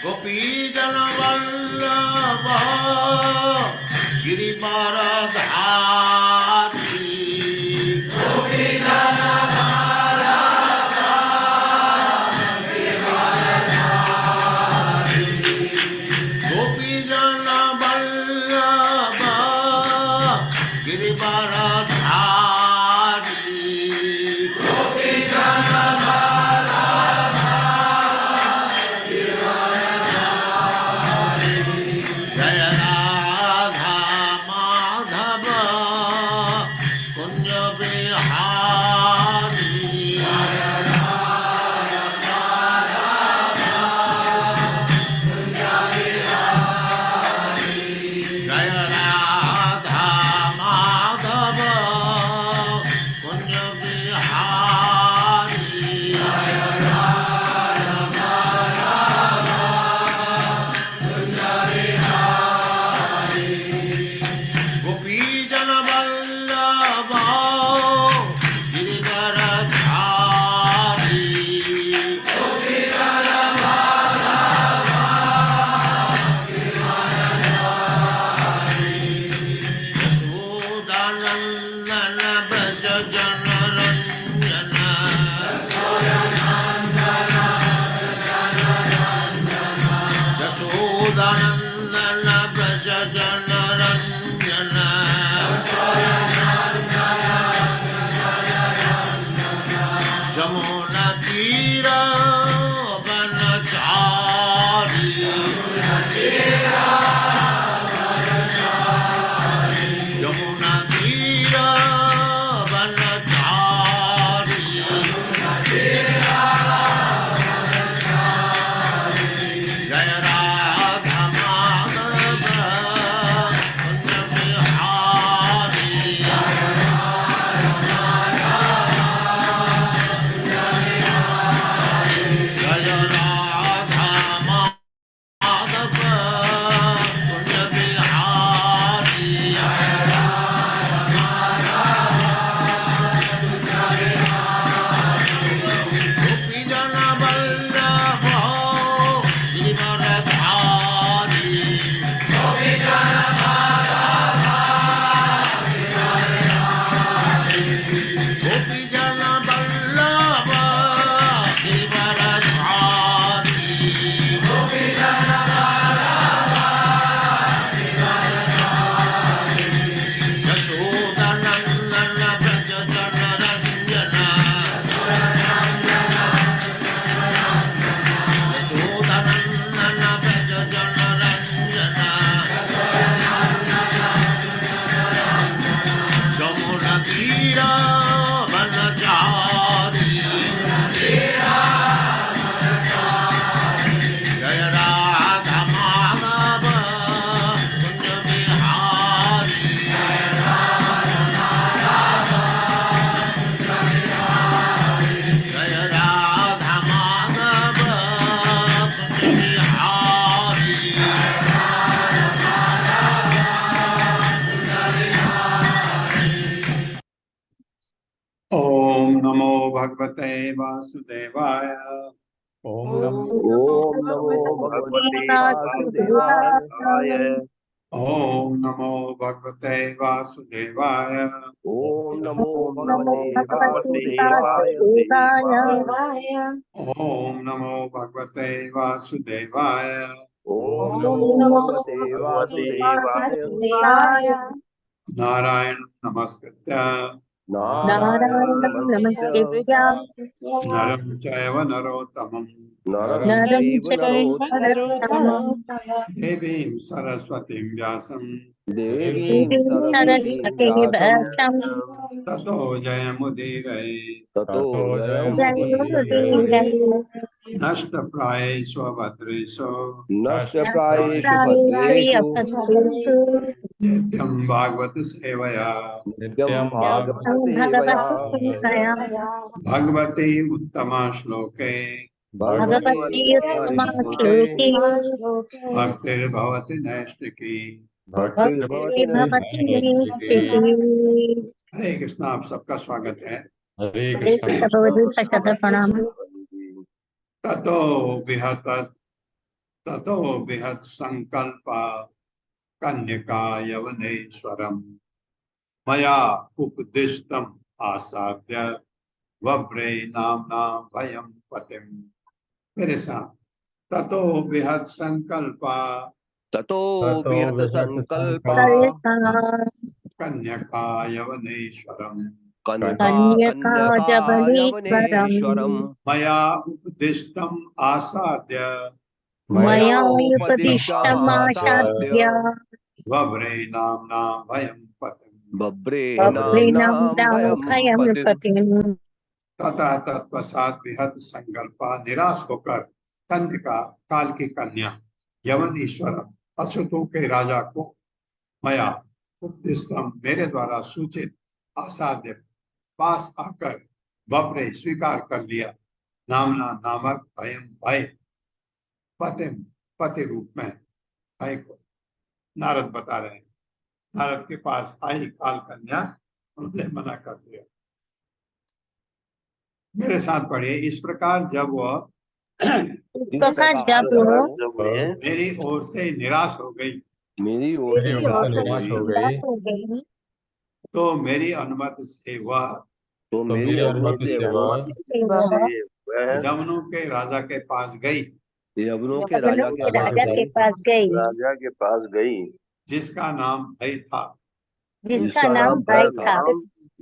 गोपीजन वल्लभ गिरिवरधारी गोपीजन वल्लभ जय राधा माधव कुंज बिहारी जय राधा माधव कुंज बिहारी गोपीजन वल्लभ गिरिवरधारी यशोदानंदन व्रज जनरंजन यशोदानंदन व्रज जनरंजन जमुना तीर वनचारी यमुना तीर वनचारी जय राधा माधव कुंज बिहारी जय राधा माधव कुंज बिहारी गोपीजन वल्लभ गिरिवरधारी गोपीजन वल्लभ गिरिवरधारी यशोदानंदन व्रज जनरंजन यशोदानंदन व्रज जनरंजन जमुना तीर वनचारी जय राधा माधव कुंज बिहारी जय राधा माधव कुंज बिहारी ओम नमो भगवते वासुदेवाय। ओम नमो ओम नमो भगवते वासुदेवाय। ओम नमो भगवते वासुदेवाय। ओम नमो भगवते वासुदेवाय। ओम नमो भगवते वासुदेवाय। ओम नमो भगवते वासुदेवाय। नारायण नमस्कृत्य नारायणं नमस्कृत्य नरं चैव नरोत्तमं नरं चैव नरोत्तमं देवीं सरस्वतीं व्यासं देवीं सरस्वतीं व्यासं ततो जयमुदीरये ततो जयमुदीरये। नष्टप्रायेषु भद्रेषु नष्टप्रायेषु भद्रेषु नित्यं भागवत सेवया नित्यं भागवत सेवया भगवती उत्तमा श्लोके भगवती उत्तमा श्लोके भक्तिर्भवति नैष्टिकी भक्ति भवति नैष्ठिकी। हरे कृष्णा, आप सबका स्वागत है। हरे हरे कृष्ण। कृष्ण प्रभु जी, सशत प्रणाम। ततो विहत ततो विहत संकल्प कन्यका यवनेश्वरम मया उपदिष्टम आसाद्य वव्रे नामना भयं पतिम। मेरे साथ, ततो विहत संकल्पा ततो ततो विहत विहत संकल्पा कन्यका यवनेश्वरम कन्यका कन्यका कन्यका जबनीश्वरम् यवनेश्वरम मया उपदिष्टम आसाद्य मया मया उपदिष्टमासाद्य मयोपदिष्टमासाद्य वव्रे नामना भयं पतिम। बब्रे बब्रे नाम्नां भयं भयं पतिम्। पतिम्। तथा तत्पश्चात विहत संकल्पा निराश होकर कन्यका, काल की कन्या, यवन ईश्वर अछूतों के राजा को मया उपदिष्टम, मेरे द्वारा सूचित, आसाध्य, पास आकर, बपरे, स्वीकार कर लिया, नामना, नामक, भयम, भय, पतिम, पति रूप में भय को नारद बता रहे हैं। नारद के पास आई काल कन्या, उन्होंने मना कर दिया। मेरे साथ पढ़िए, इस प्रकार जब वह इस प्रकार प्रकार जब जब वे मेरी ओर से निराश हो गई, मेरी ओर से मेरी ओर से निराश हो निराश हो गई, गई, तो मेरी अनुमति से वह तो तो मेरी मेरी अनुमति अनुमति से वह से वह यमुनों के राजा के पास गई, यवनों के यमुनों राजा के के राजा के पास गई, जिसका नाम भय था, जिसका नाम भय था,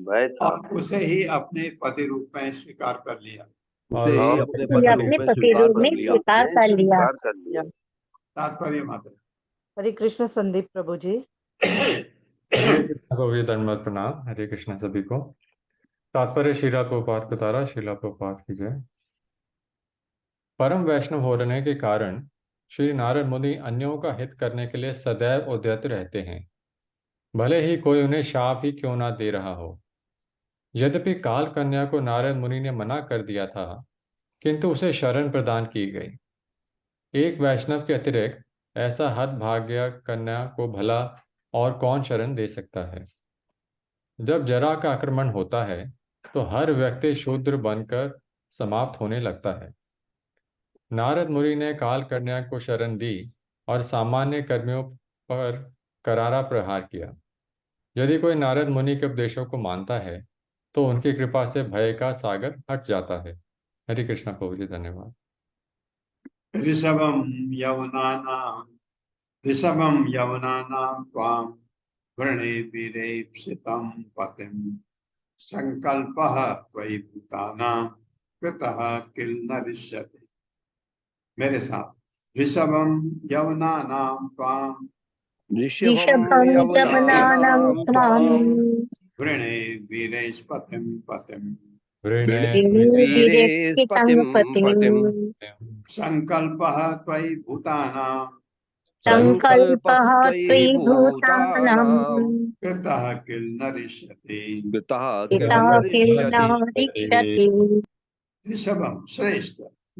भय था, और उसे ही अपने पति रूप में स्वीकार कर लिया। उसे ही अपने ये पति अपने रूप में पति स्वीकार रूप में कर लिया। स्वीकार कर लिया। तात्पर्य मात्र हरे कृष्ण संदीप प्रभु जी। हरे कृष्ण को भी दंडवत प्रणाम। हरे कृष्ण सभी को। तात्पर्य शीला प्रभुपाद को तारा, शीला प्रभुपाद की जय। परम वैष्णव होने के कारण श्री नारद मुनि अन्यों का हित करने के लिए सदैव उद्यत रहते हैं, भले ही कोई उन्हें शाप ही क्यों ना दे रहा हो। यद्यपि काल कन्या को नारद मुनि ने मना कर दिया था, किंतु उसे शरण प्रदान की गई। एक वैष्णव के अतिरिक्त ऐसा हतभाग्य कन्या को भला और कौन शरण दे सकता है। जब जरा का आक्रमण होता है तो हर व्यक्ति शूद्र बनकर समाप्त होने लगता है। नारद मुनि ने काल कन्या को शरण दी और सामान्य कर्मियों पर करारा प्रहार किया। यदि कोई नारद मुनि के उपदेशों को मानता है तो उनकी कृपा से भय का सागर हट जाता है। हरे कृष्णा प्रभु जी, धन्यवाद। ऋषभम यवनानां ऋषभम यवनानां त्वां वृणे वीरेप्सितं पतिं संकल्पः त्वयि भूतानां कृतः किल न ऋष्यते। मेरे साथ, ऋषभम यवनानां त्वां ऋषभं यवनानां त्वां वृणे वीरेस्पतिं पतिं वीरेप्सितं पतिम् संकल्पः त्वयि भूतानां संकल्पः त्वयि भूतानां कृतः किल न ऋष्यते। पिता किल न ऋष्यति। ऋषभम, श्रेष्ठ,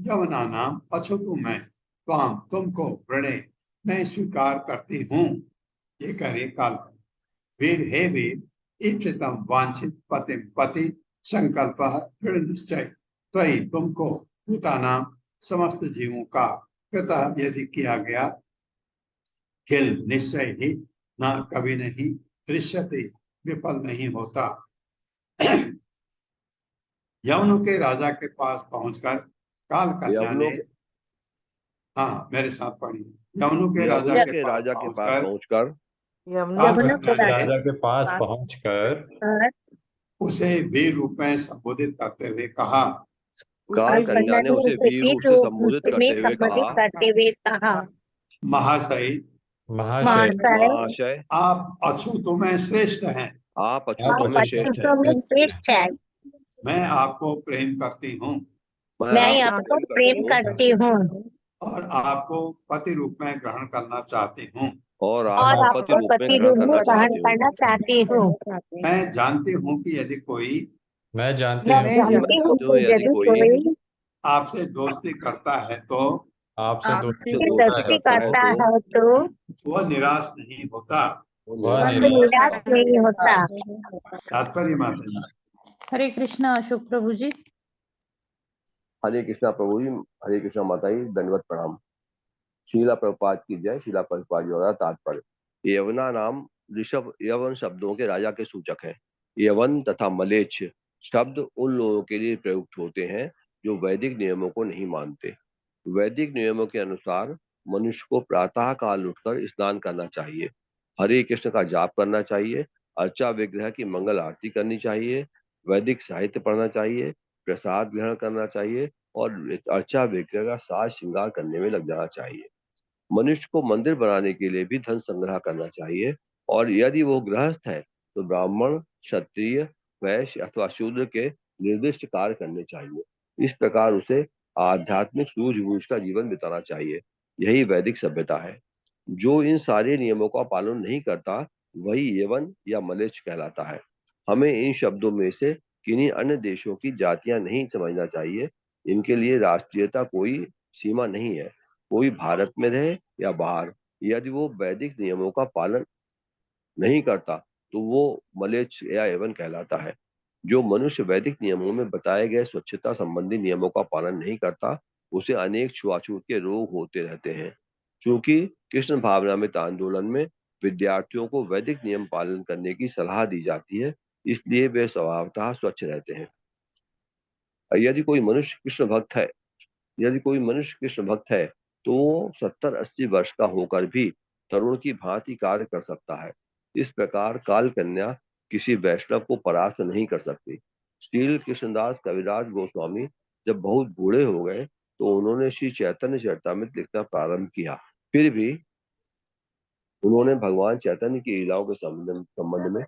यवनानाम, अछूतु मैं, त्वाम, तुमको, वृणे, मैं स्वीकार करती हूँ। ये कह काल, वीर, हे वीर, इप्सितम, वांछित, पतिम, पति, संकल्प, दृढ़ निश्चय, त्वयि, तुमको, भूतानाम, समस्त जीवों का, कृतः, यदि किया गया, किल, निश्चय ही, ना, कभी नहीं, दृश्यते, विफल नहीं होता। यवनों के राजा के पास पहुंचकर काल कन्या ने, हाँ मेरे साथ पढ़िए, यवनों के राजा के पास पहुंचकर काल यमुनों के कन्या ने राजा के पास पहुंचकर उसे वीर रूप में संबोधित करते हुए कहा, काल कन्या ने उसे वीर रूप से संबोधित करते हुए कहा, महाशय, महाशय, आप अछूतों में श्रेष्ठ हैं, आप आप अछूतों में श्रेष्ठ हैं। मैं आपको प्रेम करती हूँ मैं आपको प्रेम करती हूँ और आपको पति रूप में ग्रहण करना चाहती हूँ और और आपको पति रूप में ग्रहण करना चाहती हूँ। मैं जानती हूँ कि यदि कोई मैं जानती मैं हूँ जानती हूँ कि यदि कोई आपसे दोस्ती करता है तो आपसे आपसे दोस्ती दोस्ती करता है करता है तो वह निराश नहीं होता। वह वह निराश निराश नहीं होता। तात्पर्य माता जी। हरे कृष्णा अशोक प्रभु जी। हरे कृष्णा प्रभु जी, हरे कृष्णा माता जी, दंडवत प्रणाम। शीला प्रभुपाद की जय। शीला प्रभुपाद जी द्वारा तात्पर्य। यवना नाम ऋषभ यवन शब्दों के राजा के सूचक है। यवन तथा मलेच्छ शब्द उन लोगों के लिए प्रयुक्त होते हैं जो वैदिक नियमों को नहीं मानते। वैदिक नियमों के अनुसार मनुष्य को प्रातः काल उठकर स्नान करना चाहिए, हरे कृष्ण का जाप करना चाहिए, अर्चा विग्रह की मंगल आरती करनी चाहिए, वैदिक साहित्य पढ़ना चाहिए, प्रसाद ग्रहण करना चाहिए और अर्चा विग्रह का साज श्रृंगार करने में लग जाना चाहिए। मनुष्य को मंदिर बनाने के लिए भी धन संग्रह करना चाहिए और यदि वो गृहस्थ है तो ब्राह्मण, क्षत्रिय, वैश्य अथवा शूद्र के निर्दिष्ट कार्य करने चाहिए। इस प्रकार उसे आध्यात्मिक सूझबूझ का जीवन बिताना चाहिए। यही वैदिक सभ्यता है। जो इन सारे नियमों का पालन नहीं करता वही यवन या मलेच्छ कहलाता है। हमें इन शब्दों में से किन्हीं अन्य देशों की जातियां नहीं समझना चाहिए। इनके लिए राष्ट्रीयता कोई सीमा नहीं है। कोई भारत में रहे या बाहर, यदि वो वैदिक नियमों का पालन नहीं करता तो वो मलेच्छ या एवन कहलाता है। जो मनुष्य वैदिक नियमों में बताए गए स्वच्छता संबंधी नियमों का पालन नहीं करता उसे अनेक छुआछूत के रोग होते रहते हैं। चूंकि कृष्ण भावनामृत आंदोलन में विद्यार्थियों को वैदिक नियम पालन करने की सलाह दी जाती है, इसलिए वे स्वभावतः स्वच्छ रहते हैं। यदि कोई मनुष्य कृष्ण भक्त है यदि कोई मनुष्य कृष्ण भक्त है तो वो 70-80 वर्ष का होकर भी तरुण की भांति कार्य कर सकता है। इस प्रकार काल कन्या किसी वैष्णव को परास्त नहीं कर सकती। श्रील कृष्णदास कविराज गोस्वामी जब बहुत बूढ़े हो गए तो उन्होंने श्री चैतन्य चरितामृत लिखना प्रारंभ किया। फिर भी उन्होंने भगवान चैतन्य की लीलाओं के संबंध में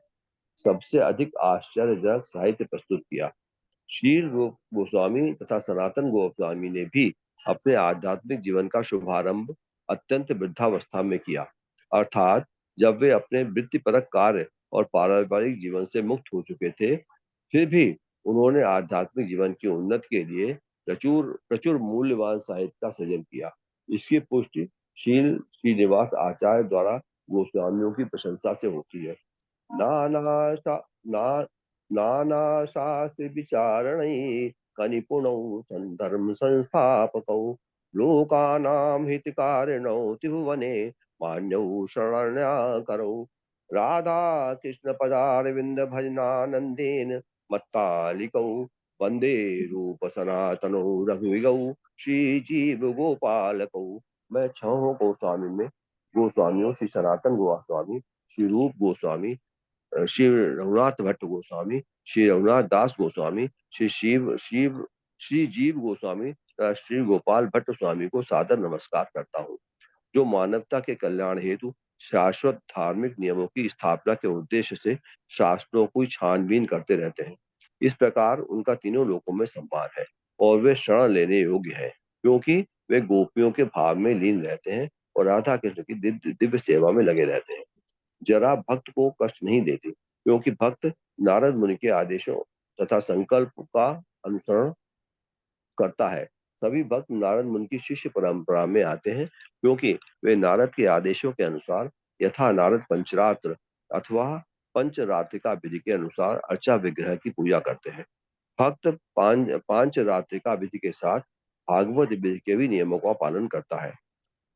सबसे अधिक आश्चर्यजनक साहित्य प्रस्तुत किया। शील गोस्वामी तथा सनातन गोस्वामी ने भी अपने आध्यात्मिक जीवन का शुभारंभ अत्यंत वृद्धावस्था में किया, अर्थात जब वे अपने वृत्तिपरक कार्य और पारिवारिक जीवन से मुक्त हो चुके थे। फिर भी उन्होंने आध्यात्मिक जीवन की उन्नति के लिए प्रचुर प्रचुर मूल्यवान साहित्य का सृजन किया। इसकी पुष्टि शील श्रीनिवास आचार्य द्वारा गोस्वामियों की प्रशंसा से होती है। नाना शा- ना नाना शास्त्र विचारणै कनिपुणौ संधर्म संस्थापकौ लोकानां हितकारिणौ त्रिभुवने मान्यौ शरण्याकरौ राधा कृष्ण पदारविंद भजनानंदेन मत्तालिकौ वंदे रूप सनातनौ रघुविगौ श्री जीव गोपालकौ। मैं छहों गोस्वामी में गोस्वामियों श्री सनातन गोस्वामी, श्री रूप गोस्वामी, श्री रघुनाथ भट्ट गोस्वामी, श्री रघुनाथ दास गोस्वामी, श्री जीव गोस्वामी तथा श्री गोपाल भट्ट स्वामी को सादर नमस्कार करता हूँ, जो मानवता के कल्याण हेतु शाश्वत धार्मिक नियमों की स्थापना के उद्देश्य से शास्त्रों की छानबीन करते रहते हैं। इस प्रकार उनका तीनों लोकों में सम्मान है और वे शरण लेने योग्य है, क्योंकि वे गोपियों के भाव में लीन रहते हैं और राधा कृष्ण की दिव्य सेवा में लगे रहते हैं। जरा भक्त को कष्ट नहीं देती, क्योंकि भक्त नारद मुनि के आदेशों तथा संकल्प का अनुसरण करता है। सभी भक्त नारद मुनि की शिष्य परंपरा में आते हैं, क्योंकि वे नारद के आदेशों के अनुसार यथा नारद पंचरात्र अथवा पंचरात्रिका विधि के अनुसार अर्चा विग्रह की पूजा करते हैं। भक्त पांच रात्रिका विधि के साथ भागवत विधि के भी नियमों का पालन करता है।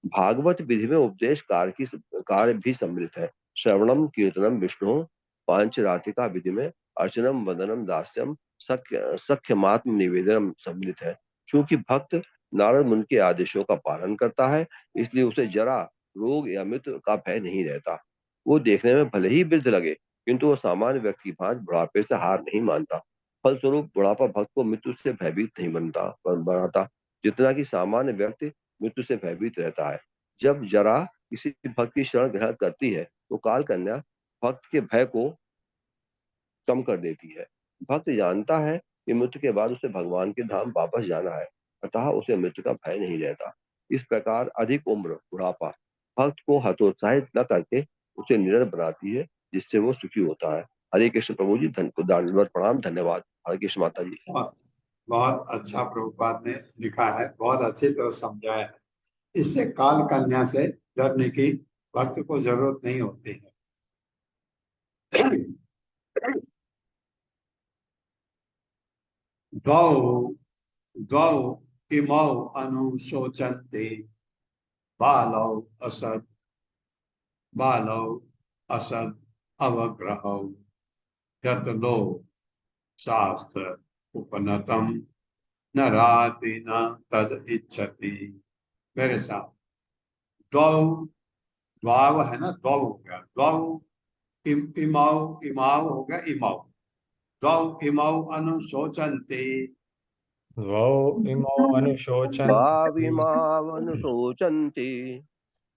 भागवत विधि में उपदेश कार्य भी सम्मिलित है। श्रवणम कीर्तनम विष्णु। पांचरात्रिका विधि में अर्चनम वदनम दास्यम सख्यमात्म निवेदनम सम्मिलित है। चूंकि भक्त नारद मुनि के आदेशों का पालन करता है, इसलिए उसे जरा रोग या मृत्यु का भय नहीं रहता। वो देखने में भले ही वृद्ध लगे, किंतु वो सामान्य व्यक्ति की भांति बुढ़ापे से हार नहीं मानता। फलस्वरूप बुढ़ापा भक्त को मृत्यु से भयभीत नहीं बनाता, जितना कि सामान्य व्यक्ति मृत्यु से भयभीत रहता है। जब जरा किसी भक्त की शरण ग्रहण करती है तो काल कन्या भक्त के भय को कम कर देती है। भक्त जानता है कि मृत्यु के बाद उसे भगवान के धाम वापस जाना है, अतः उसे मृत्यु का भय नहीं रहता। इस प्रकार अधिक उम्र बुढ़ापा भक्त को हतोत्साहित न करके उसे निडर बनाती है, जिससे वो सुखी होता है। हरे कृष्ण प्रभु जी, दंडवत प्रणाम, धन्यवाद। हरे कृष्ण माता जी। बहुत बहुत अच्छा प्रभुपाद ने लिखा है, बहुत अच्छी तरह समझाया है। इससे काल कन्या से डरने की भक्त को जरूरत नहीं होती है। द्वौ द्वौ इमौ अनुशोचन्ते बालौ असद बालौ असद अवग्रहौ यत लो शास्त्र उपनतम नराति न तद इच्छति। मेरे साथ द्वौ द्वाव है ना, द्वौ हो गया, द्वौ इमाउ इमाउ हो गया, इमाउ द्वौ इमाउ अनुशोचन्ते द्वौ इमौ अनुशोचन्ते भाविमावनुशोचन्ते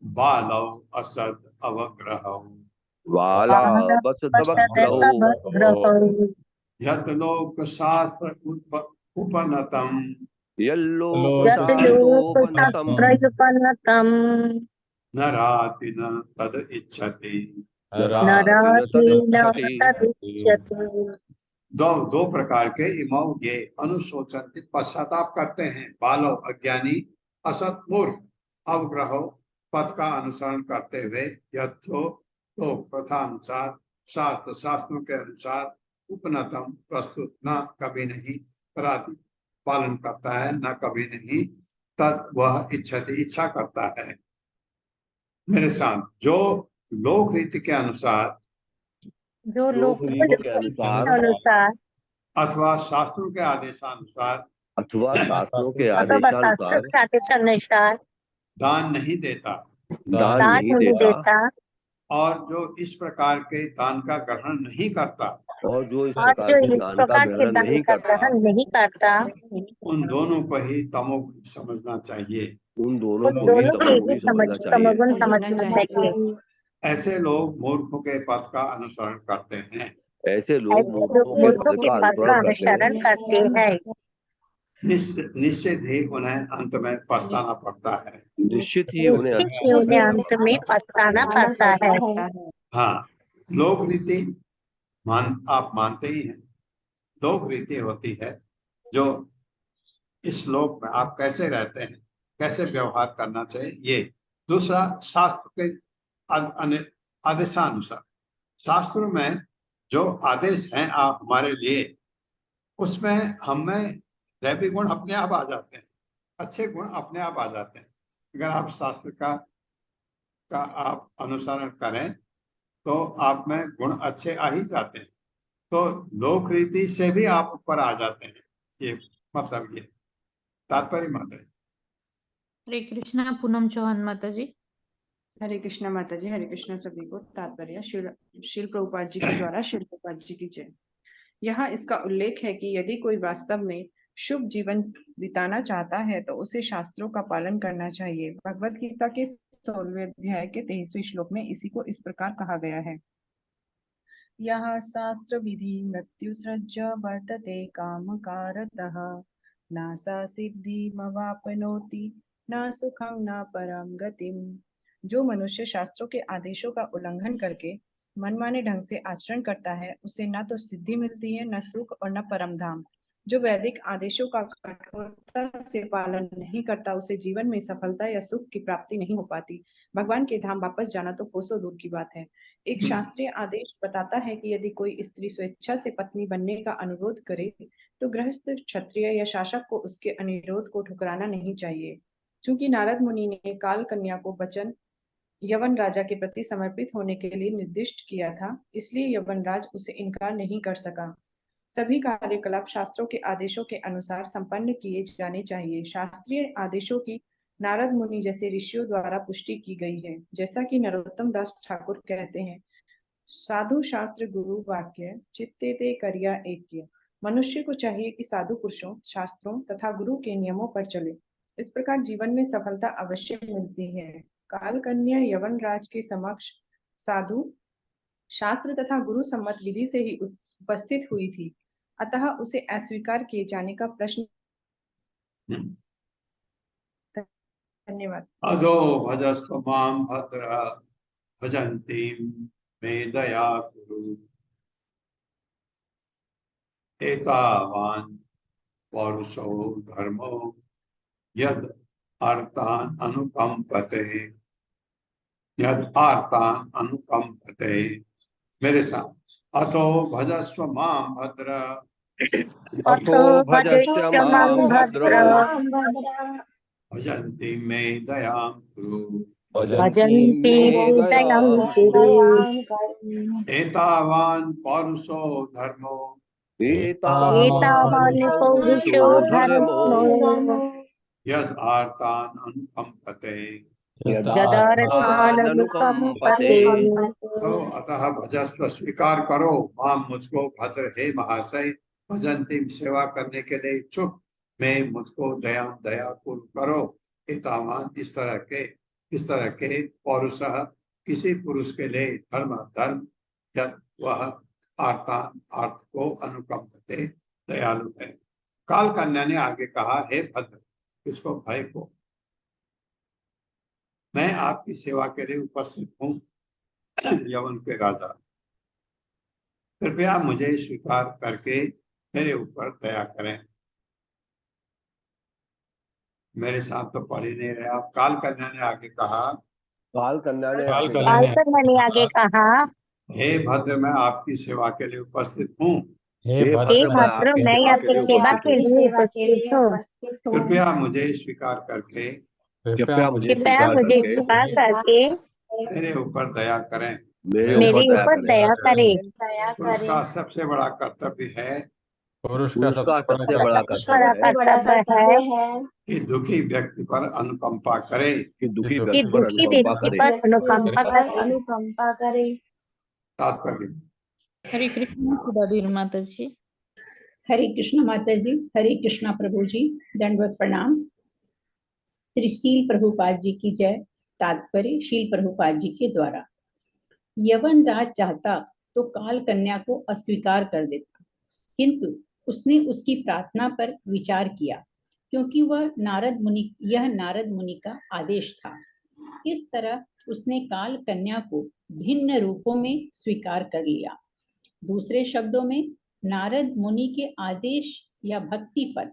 बालौ असद अवग्रहौ वाला बसदवग्रहो यत लोक शास्त्र उपनतम यल्लोकशास्त्रोपनतम् प्रयुपनतम् नराति न तद इच्छति। नराति न तदिच्छति। तदिच्छति। दो प्रकार के इमाउ ये अनुशोचन्ते पश्चाताप करते हैं, बालो अज्ञानी, असत मूर्ख, अवग्रहो पथ का अनुसरण करते हुए, यथो तो प्रथा अनुसार, शास्त्रों के अनुसार, उपनतम प्रस्तुत, न कभी नहीं, कराती पालन करता है, न कभी नहीं, तद वह इच्छति इच्छा करता है। मेरे साथ जो लोक रीति के अनुसार जो लोग रीति के अनुसार अनुसार अथवा शास्त्रों के आदेशानुसार अथवा शास्त्रों के अथवा शास्त्र आदेशानुसार के आदेशानुसार दान नहीं देता दान दान नहीं नहीं देता देता और जो इस प्रकार के दान का ग्रहण नहीं करता, और जो इस और प्रकार जो के इस दान का प्रकार के ग्रहण दान नहीं का करता, ग्रहण नहीं करता, उन दोनों को ही तमोगुण समझना चाहिए। उन दोनों उन को ही दोनों के ही तमोगुणी समझना चाहिए। तमोगुण समझना चाहिए। ऐसे लोग मूर्खों के पथ का अनुसरण करते हैं। ऐसे लोग ऐसे लोग मूर्खों के मूर्खों पद के का पद का अनुसरण करते हैं। अनुसरण करते हैं। निश्चित ही उन्हें अंत में पछताना पड़ता है। निश्चित ही उन्हें निश्चित ही उन्हें अंत में पछताना पड़ता है। हाँ, लोक रीति आप मानते ही हैं, लोक रीति होती है जो इस लोक में आप कैसे रहते हैं, कैसे व्यवहार करना चाहिए, ये। दूसरा, शास्त्र के आदेशानुसार, शास्त्रों में जो आदेश हैं आप हमारे लिए, उसमें हमें दैवी गुण अपने आप आ जाते हैं, अच्छे गुण अपने आप आ जाते हैं। अगर आप शास्त्र का आप अनुसरण करें तो आप में गुण अच्छे आ ही जाते हैं, तो लोक रीति से भी आप ऊपर आ जाते हैं, ये मतलब ये तात्पर्य माता है। हरे कृष्णा। पूनम चौहान माता जी। हरे कृष्णा माता जी। हरे कृष्णा सभी को। तात्पर्य श्रील प्रभुपाद जी के द्वारा श्रील प्रभुपाद जी की जय। यहाँ इसका उल्लेख है कि यदि कोई वास्तव में शुभ जीवन बिताना चाहता है तो उसे शास्त्रों का पालन करना चाहिए। भगवत गीता के 16वें अध्याय के 23वें श्लोक में इसी को इस प्रकार कहा गया है, यह शास्त्र विधि मृत्यु सृज वर्तते काम कारतः न सा सिद्धिमवाप्नोति न सुखं न परम गतिम। जो मनुष्य शास्त्रों के आदेशों का उल्लंघन करके मनमाने ढंग से आचरण करता है, उसे न तो सिद्धि मिलती है, न सुख और न परम धाम। जो वैदिक आदेशों का कठोरता से पालन नहीं करता, उसे जीवन में सफलता या सुख की प्राप्ति नहीं हो पाती। भगवान के धाम वापस जाना तो कोसों दूर की बात है। एक शास्त्रीय आदेश बताता है कि यदि कोई स्त्री स्वेच्छा से पत्नी बनने का अनुरोध करे तो गृहस्थ, क्षत्रिय या शासक को उसके अनुरोध को ठुकराना नहीं चाहिए। चूंकि नारद मुनि ने काल कन्या को वचन यवन राजा के प्रति समर्पित होने के लिए निर्दिष्ट किया था, इसलिए यवनराज उसे इनकार नहीं कर सका। सभी कार्यकलाप शास्त्रों के आदेशों के अनुसार संपन्न किए जाने चाहिए। शास्त्रीय आदेशों की नारद मुनि जैसे ऋषियों द्वारा पुष्टि की गई है। जैसा कि नरोत्तम दास ठाकुर कहते हैं, साधु शास्त्र गुरु वाक्य चित्ते ते करिया ऐक्य। मनुष्य को चाहिए कि साधु पुरुषों, शास्त्रों तथा गुरु के नियमों पर चले। इस प्रकार जीवन में सफलता अवश्य मिलती है। काल कन्या यवन राज के समक्ष साधु शास्त्र तथा गुरु सम्मत विधि से ही उपस्थित हुई थी, अतः उसे अस्वीकार किए जाने का प्रश्न। धन्यवाद। अधो भजस्व माम भद्र भजन्ति मे दया कुरु एतावान् पौरुषो धर्मो यद अर्थान अनुकंपते, यद अर्थान अनुकंपते, मेरे साथ, अतो भजस्व माम भद्र, अथो भजस्य मां भद्र भजन्ति मे दयां कुरु, भजन्ति मे दयां दयां कुरु। एतावान् पौरुषो धर्मो, एतावान् पौरुषो धर्मो यद अर्थान अनुकंपते, यदर्थान् अनुकम्पते। तो अतः भजस्व, स्वीकार करो, माम मुझको, भद्र हे महाशय, भजंती सेवा करने के लिए इच्छुक, मैं मुझको दया कुल करो, एतावान इस तरह के पौरुष, किसी पुरुष के लिए धर्म जब वह अर्थान अर्थ को अनुकंपते, दयालु है। काल कन्या ने आगे कहा, हे भद्र, किसको, भय को, मैं आपकी सेवा के लिए उपस्थित हूँ, यवन के राजा, कृपया मुझे स्वीकार करके मेरे ऊपर दया करें। मेरे साथ तो पढ़ ही नहीं रहे आप। काल कन्या ने आगे कहा, काल कन्या ने काल आगे कन्या कहा, ने मैंने आगे कहा, हे भद्र, मैं आपकी सेवा के लिए उपस्थित हूँ, हे हे भद्र, हे भद्र, मैं भद्र, आपकी मैं सेवा आपकी के लिए सेवा उपस्थित के हूँ, लिए उपस्थित हूँ। कृपया मुझे स्वीकार करके कृपया मुझे कृपया स्वीकार मुझे करके स्वीकार करके मेरे ऊपर दया करें। मेरे मेरे ऊपर दया ऊपर करें। दया करे। पुरुष का सबसे बड़ा कर्तव्य है पुरुष का पुरुष का सबसे सबसे बड़ा बड़ा बड़ा कर्तव्य है कर्तव्य है कि दुखी व्यक्ति पर अनुकंपा करे। कि दुखी कि कि व्यक्ति पर दुखी अनुकंपा व्यक्ति करे। पर अनुकंपा करे। तात्पर्य, हरे कृष्ण सुधाधीर माता जी। हरे कृष्ण माता जी, हरे कृष्णा प्रभु जी, दंडवत प्रणाम। श्री शील प्रभुपाद जी की जय। तात्पर्य शील प्रभुपाद जी के द्वारा, यवन राज चाहता तो काल कन्या को अस्वीकार कर देता, किंतु उसने उसकी प्रार्थना पर विचार किया, क्योंकि यह नारद मुनि का आदेश था। इस तरह उसने काल कन्या को भिन्न रूपों में स्वीकार कर लिया। दूसरे शब्दों में, नारद मुनि के आदेश या भक्ति पथ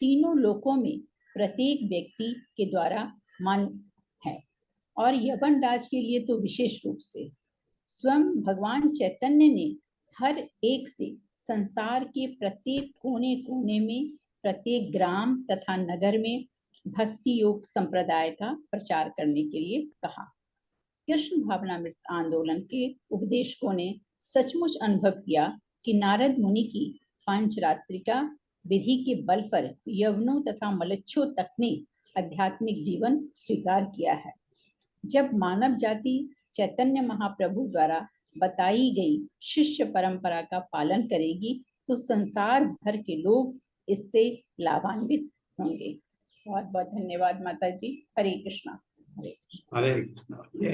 तीनों लोकों में प्रत्येक व्यक्ति के द्वारा मान्य है, और यवन राज के लिए तो विशेष रूप से। स्वयं भगवान चैतन्य ने हर एक से संसार के प्रत्येक कोने कोने में, प्रत्येक ग्राम तथा नगर में भक्ति योग संप्रदाय का प्रचार करने के लिए कहा। कृष्ण भावनामृत आंदोलन के उपदेशकों ने सचमुच अनुभव किया कि नारद मुनि की पांचरात्रिका विधि के बल पर यवनों तथा मलच्छों तक ने आध्यात्मिक जीवन स्वीकार किया है। जब मानव जाति चैतन्य महाप्रभु द्वारा बताई गई शिष्य परंपरा का पालन करेगी तो संसार भर के लोग इससे लाभान्वित होंगे। बहुत बहुत धन्यवाद माता जी। हरे कृष्णा। हरे कृष्ण। ये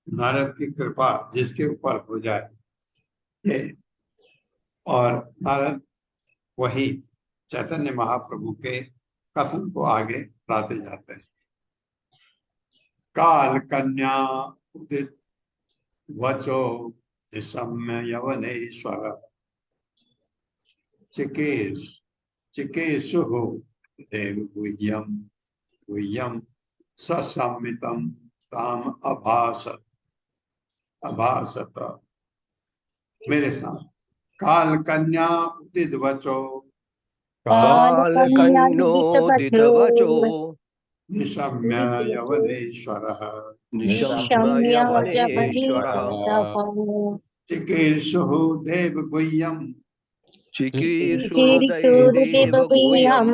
नारद की कृपा जिसके ऊपर हो जाए, ये, और नारद वही चैतन्य महाप्रभु के कथन को आगे लाते जाते हैं। काल कन्या उदित वचो निशम्य यवनेश्वर, चिकेशु देव गुह्यम ससम्मितम ताम अभासत। मेरे साथ, काल कन्या उदित वचो काल कन्योदित वचो निशम्य यवनेश्वर, निशम्य यवनेश्वरः चिकीर्षु देव गुह्यम चिकीर्षुर्देव गुह्यम्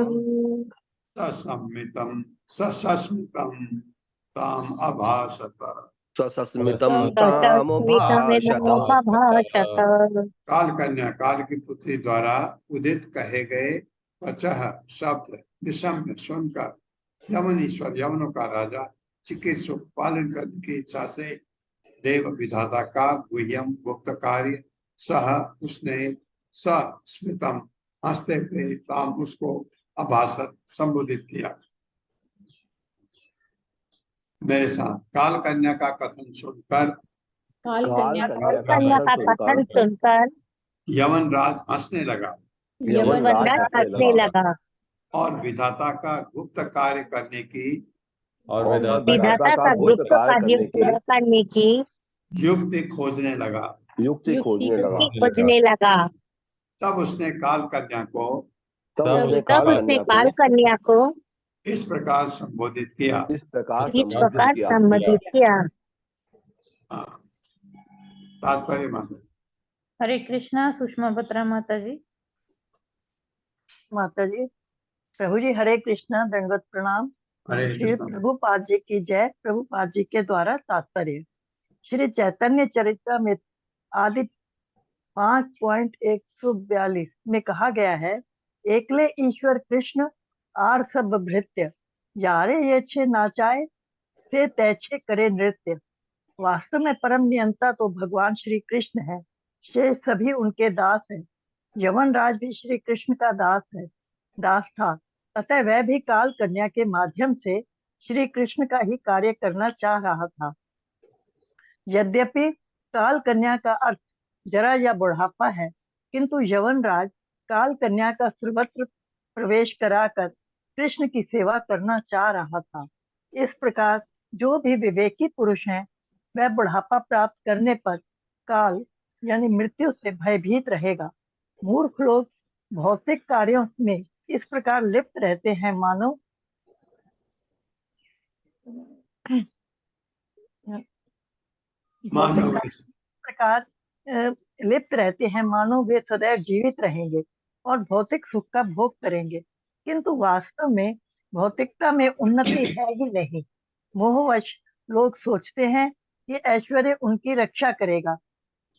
सस्मितम ताम अभासत। स्वसस्मितं तामुभाषत। काल कन्या, काल की पुत्री द्वारा उदित कहे गए वचः शब्द निशम्य सुनकर यमनीश्वर, यमनों का राजा, चिकित्सु पालन करने की इच्छा से देव विधाता का गुह्यम गुप्त कार्य सह उसने सस्मितम हंसते हुए ताम उसको अभासत संबोधित किया। मेरे साथ, काल कन्या का कथन सुनकर यमन राज हंसने लगा। यमन राज हंसने लगा। और विधाता का गुप्त कार्य करने की और और विधाता विधाता का गुप्त कार्य पूरा करने की युक्ति खोजने लगा। युक्ति खोजने लगा। युक्ति खोजने लगा। तब उसने काल कन्या को तब तब उसने तब काल उसने कन्या काल को कन्या को इस प्रकार संबोधित किया। इस प्रकार इस संबोधित प्रकार किया। संबोधित किया। हाँ, तात्पर्य माता। हरे कृष्णा सुषमा बत्रा माता जी। माता जी, प्रभु जी हरे कृष्णा, दंडवत प्रणाम। हरे श्री कृष्ण। प्रभुपाद जी की जय। प्रभुपाद जी के द्वारा तात्पर्य श्री चैतन्य चरितमृत आदि 5.142 में कहा गया है, एकले ईश्वर कृष्ण आर सब भृत्य यारे ये छे नाचाए से तैछे करे नृत्य। वास्तव में परम नियंता तो भगवान श्री कृष्ण है, शेष सभी उनके दास हैं। यवन राज भी श्री कृष्ण का दास था, अतः वह भी काल कन्या के माध्यम से श्री कृष्ण का ही कार्य करना चाह रहा था। यद्यपि काल कन्या का अर्थ जरा या बुढ़ापा है, किंतु यवन राज काल कन्या का सर्वत्र प्रवेश कराकर कृष्ण की सेवा करना चाह रहा था। इस प्रकार जो भी विवेकी पुरुष हैं, वह बुढ़ापा प्राप्त करने पर काल यानी मृत्यु से भयभीत रहेगा। मूर्ख लोग भौतिक कार्यों में इस प्रकार लिप्त रहते हैं मानो मानव प्रकार लिप्त रहते हैं मानो वे सदैव जीवित रहेंगे और भौतिक सुख का भोग करेंगे, किंतु वास्तव में भौतिकता में उन्नति है ही नहीं। मोहवश लोग सोचते हैं कि ऐश्वर्य उनकी रक्षा करेगा,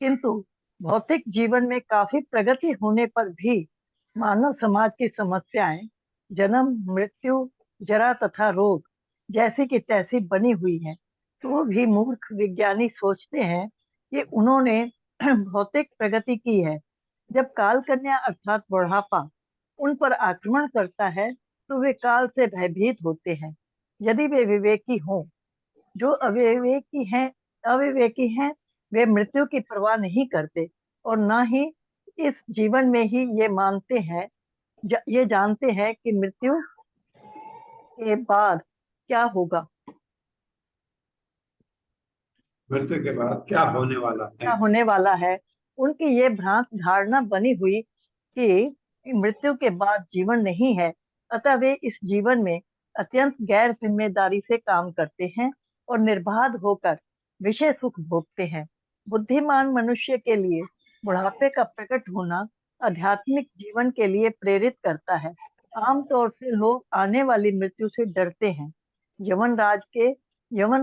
किंतु भौतिक जीवन में काफी प्रगति होने पर भी मानव समाज की समस्याएं जन्म, मृत्यु, जरा तथा रोग जैसी की तैसी बनी हुई हैं। तो भी मूर्ख विज्ञानी सोचते हैं कि उन्होंने भौतिक प्रगति की है। जब काल कन्या अर्थात बुढ़ापा उन पर आक्रमण करता है तो वे काल से भयभीत होते हैं। यदि वे विवेकी हों, जो अविवेकी हैं वे मृत्यु की परवाह नहीं करते और न ही इस जीवन में ही ये जानते हैं कि मृत्यु के बाद क्या होगा, मृत्यु के बाद क्या होने वाला क्या है। होने वाला है। उनकी ये भ्रांत धारणा बनी हुई कि मृत्यु के बाद जीवन नहीं है, अतः वे इस जीवन में अत्यंत गैर जिम्मेदारी से काम करते हैं और निर्बाध होकर विषय सुख भोगते हैं। बुद्धिमान मनुष्य के लिए बुढ़ापे का प्रकट होना आध्यात्मिक जीवन के लिए प्रेरित करता है। आमतौर से लोग आने वाली मृत्यु से डरते हैं। यमन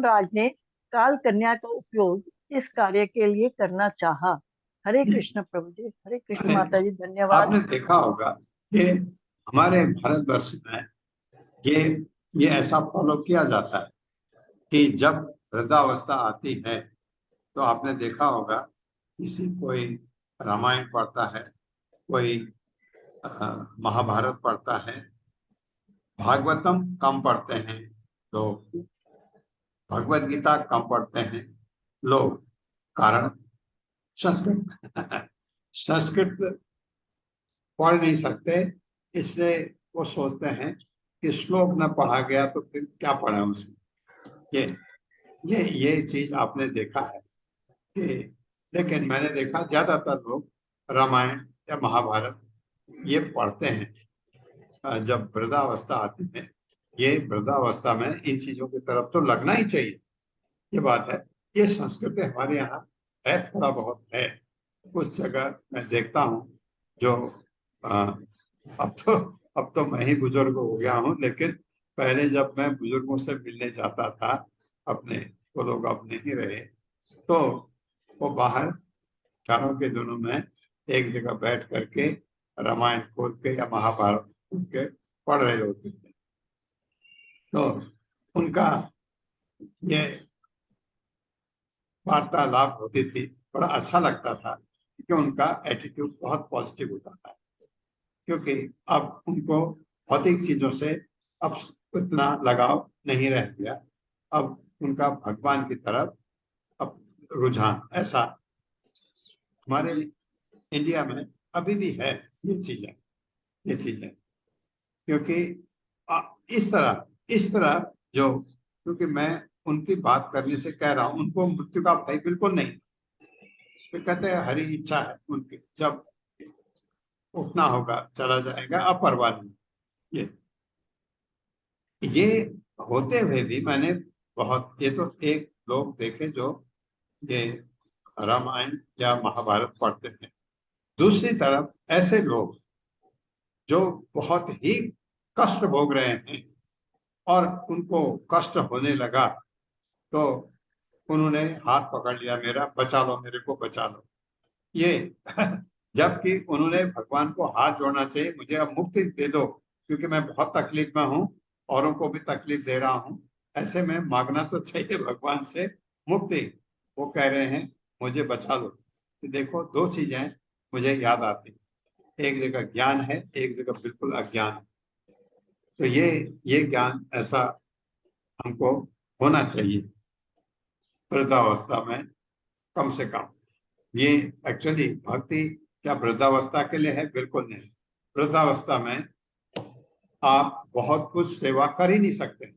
राज ने काल कन्या का उपयोग इस कार्य के लिए करना चाहा। हरे कृष्ण प्रभु जी, हरे कृष्ण माता जी, धन्यवाद। आपने देखा होगा कि हमारे भारतवर्ष में ये ऐसा फॉलो किया जाता है कि जब वृद्धावस्था आती है तो आपने देखा होगा कोई रामायण पढ़ता है, कोई महाभारत पढ़ता है, भागवतम कम पढ़ते हैं लोग, भगवत गीता कम पढ़ते हैं लोग। कारण संस्कृत पढ़ नहीं सकते, इसलिए वो सोचते हैं कि श्लोक न पढ़ा गया तो फिर क्या पढ़ा उसमें। ये चीज आपने देखा है कि, लेकिन मैंने देखा ज्यादातर लोग रामायण या महाभारत ये पढ़ते हैं जब वृद्धावस्था आती है। ये वृद्धावस्था में इन चीजों की तरफ तो लगना ही चाहिए, ये बात है। ये संस्कृति हमारे यहाँ है, थोड़ा बहुत है। कुछ जगह मैं देखता हूँ जो अब तो मैं ही बुजुर्ग हो गया हूँ, लेकिन पहले जब मैं बुजुर्गों से मिलने जाता था अपने, वो लोग अब नहीं रहे, तो वो बाहर चारों के दिनों में एक जगह बैठ करके रामायण खोल के या महाभारत खोल के पढ़ रहे होते थे। तो उनका ये वार्तालाप होती थी, बड़ा अच्छा लगता था क्योंकि उनका एटीट्यूड बहुत पॉजिटिव होता था। क्योंकि अब उनको भौतिक चीजों से अब उतना लगाव नहीं रह गया, अब उनका भगवान की तरफ अब रुझान। ऐसा हमारे इंडिया में अभी भी है ये चीजें। क्योंकि इस तरह जो, क्योंकि मैं उनकी बात करने से कह रहा हूं, उनको मृत्यु का भय बिल्कुल नहीं। तो कहते हैं हरी इच्छा है उनकी, जब उठना होगा चला जाएगा, अपरवाह नहीं। ये होते हुए भी मैंने बहुत, ये तो एक लोग देखे जो ये रामायण या महाभारत पढ़ते थे। दूसरी तरफ ऐसे लोग जो बहुत ही कष्ट भोग रहे हैं और उनको कष्ट होने लगा तो उन्होंने हाथ पकड़ लिया मेरा, बचा लो मेरे को, बचा लो। ये जबकि उन्होंने भगवान को हाथ जोड़ना चाहिए, मुझे अब मुक्ति दे दो क्योंकि मैं बहुत तकलीफ में हूँ, औरों को भी तकलीफ दे रहा हूँ। ऐसे में मांगना तो चाहिए भगवान से मुक्ति। वो कह रहे हैं मुझे बचा लो। तो देखो दो चीजें मुझे याद आती, एक जगह ज्ञान है, एक जगह बिल्कुल अज्ञान है। तो ये ज्ञान ऐसा हमको होना चाहिए वृद्धावस्था में कम से कम। ये एक्चुअली भक्ति क्या वृद्धावस्था के लिए है? बिल्कुल नहीं। वृद्धावस्था में आप बहुत कुछ सेवा कर ही नहीं सकते।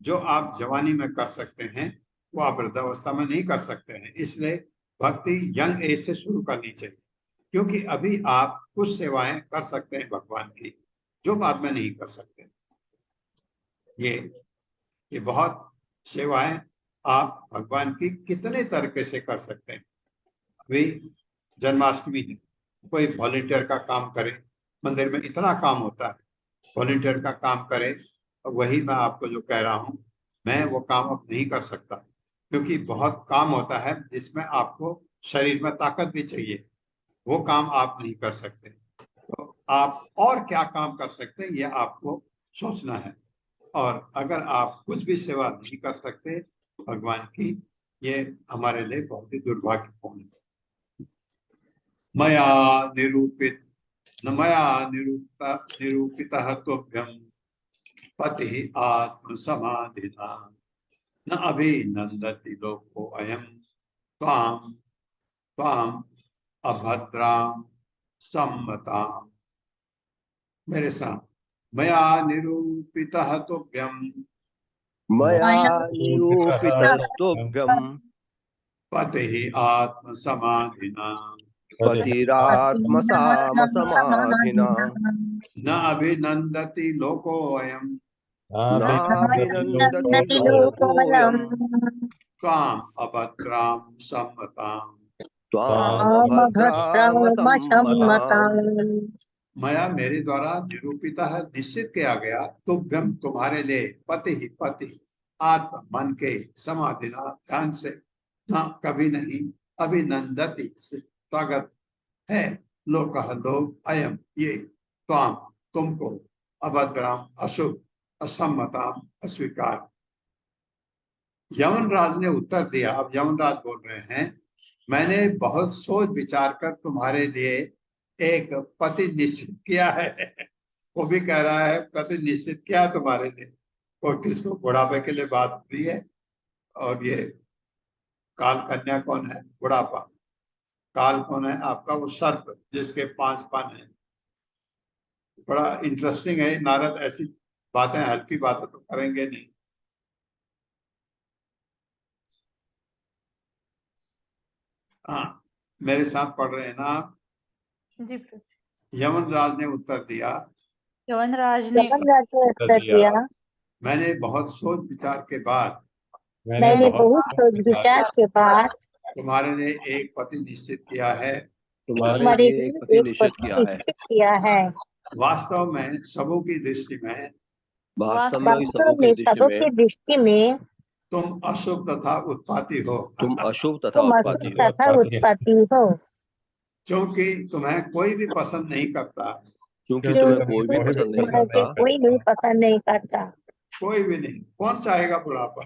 जो आप जवानी में कर सकते हैं वो आप वृद्धावस्था में नहीं कर सकते हैं। इसलिए भक्ति यंग एज से शुरू करनी चाहिए, क्योंकि अभी आप कुछ सेवाएं कर सकते हैं भगवान की जो बाद में नहीं कर सकते। ये बहुत सेवाएं आप भगवान की कितने तरीके से कर सकते हैं। अभी जन्माष्टमी है, कोई वॉलेंटियर का काम करे, मंदिर में इतना काम होता है, वॉलेंटियर का काम करे। वही मैं आपको जो कह रहा हूँ, मैं वो काम अब नहीं कर सकता क्योंकि बहुत काम होता है जिसमें आपको शरीर में ताकत भी चाहिए, वो काम आप नहीं कर सकते। तो आप और क्या काम कर सकते हैं ये आपको सोचना है। और अगर आप कुछ भी सेवा नहीं कर सकते भगवान की, ये हमारे लिए बहुत ही दुर्भाग्यपूर्ण है। मया निरूपित निरूपितः तुभ्यं पति आत्म समाधिना न अभिनंदति लोको अयम त्वाम त्वाम अभद्राम सम्मताम। मेरे साथ, मया निरूपितः तुभ्यं मया निरूपितः तुभ्यं पति आत्म समाधिना पतिरात्मसामसमाधिना न अभिनंदति लोको अयम नाभिनन्दति लोकोऽयम् त्वाम अभद्राम सम्मताम। त्वामभद्रामसम्मताम्। मया मेरे द्वारा निरूपित है, निश्चित किया गया, तुभ्यम तुम्हारे लिए, पति ही पति आत्म मन के समाधि ध्यान से, ना कभी नहीं, अभिनंदति स्वागत है, लोक लोग अयम ये, त्वाम तुमको, अभद्राम अशुभ, असम्मताम अस्वीकार। यमनराज ने उत्तर दिया। अब यमनराज बोल रहे हैं, मैंने बहुत सोच विचार कर तुम्हारे लिए एक पति निश्चित किया है। वो भी कह रहा है पति निश्चित किया तुम्हारे लिए। और किसको? बुढ़ापे के लिए बात हो रही है। और ये काल कन्या कौन है? बुढ़ापा। काल कौन है आपका? वो सर्प जिसके 5 पान है। बड़ा इंटरेस्टिंग है। नारद ऐसी बातें, हल्की बातें तो करेंगे नहीं। हाँ, मेरे साथ पढ़ रहे हैं ना आप? जी। यमनराज ने उत्तर दिया, यमनराज ने उत्तर दिया, मैंने बहुत सोच विचार के बाद मैंने बहुत सोच विचार के बाद तुम्हारे लिए एक पति निश्चित किया है। तुम्हारे लिए एक पति निश्चित किया है। वास्तव में सबों की दृष्टि में, वास्तव में वास्तव में सबों की दृष्टि में तुम अशुभ तथा उत्पाती हो। तुम अशुभ तथा तुम उत्पाती अशुभ हो, तथा उत्पत्ति हो, क्योंकि तुम्हें कोई भी पसंद नहीं करता। क्योंकि तुम्हें कोई भी पसंद नहीं तुम्हें करता। कोई नहीं पसंद नहीं करता। कोई भी नहीं। कौन चाहेगा बुढ़ापा?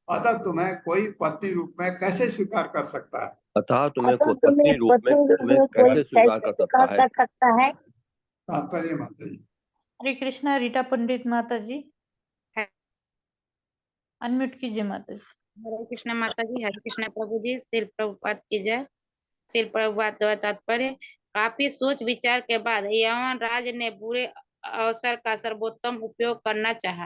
अतः तुम्हें कोई पत्नी रूप में कैसे स्वीकार कर सकता है? अतः तुम्हें अतः पत्नी रूप में तुम्हें कैसे स्वीकार कर सकता है? कर सकता है? तात्पर्य माता जी। हरे कृष्णा। रीटा पंडित माता जी, अनम्यूट कीजिए माता जी। हरे कृष्णा माता जी। हरे कृष्णा प्रभु जी। श्रील प्रभुपाद की जय। श्रील प्रभुपाद द्वारा तात्पर्य, काफी सोच विचार के बाद यमन राज ने बुरे अवसर का सर्वोत्तम उपयोग करना चाहा।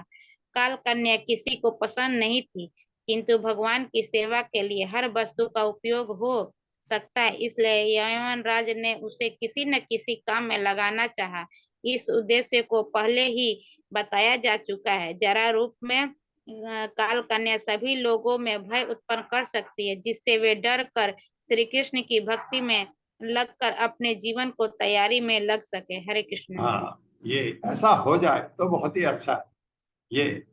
काल कन्या किसी को पसंद नहीं थी, किंतु भगवान की सेवा के लिए हर वस्तु का उपयोग हो सकता है, इसलिए यमराज ने उसे किसी न किसी काम में लगाना चाहा। इस उद्देश्य को पहले ही बताया जा चुका है। जरा रूप में काल कन्या सभी लोगों में भय उत्पन्न कर सकती है, जिससे वे डर कर श्री कृष्ण की भक्ति में लगकर अपने जीवन को तैयारी में लग सके। हरे कृष्ण। हाँ, ये ऐसा हो जाए तो बहुत ही अच्छा है। ये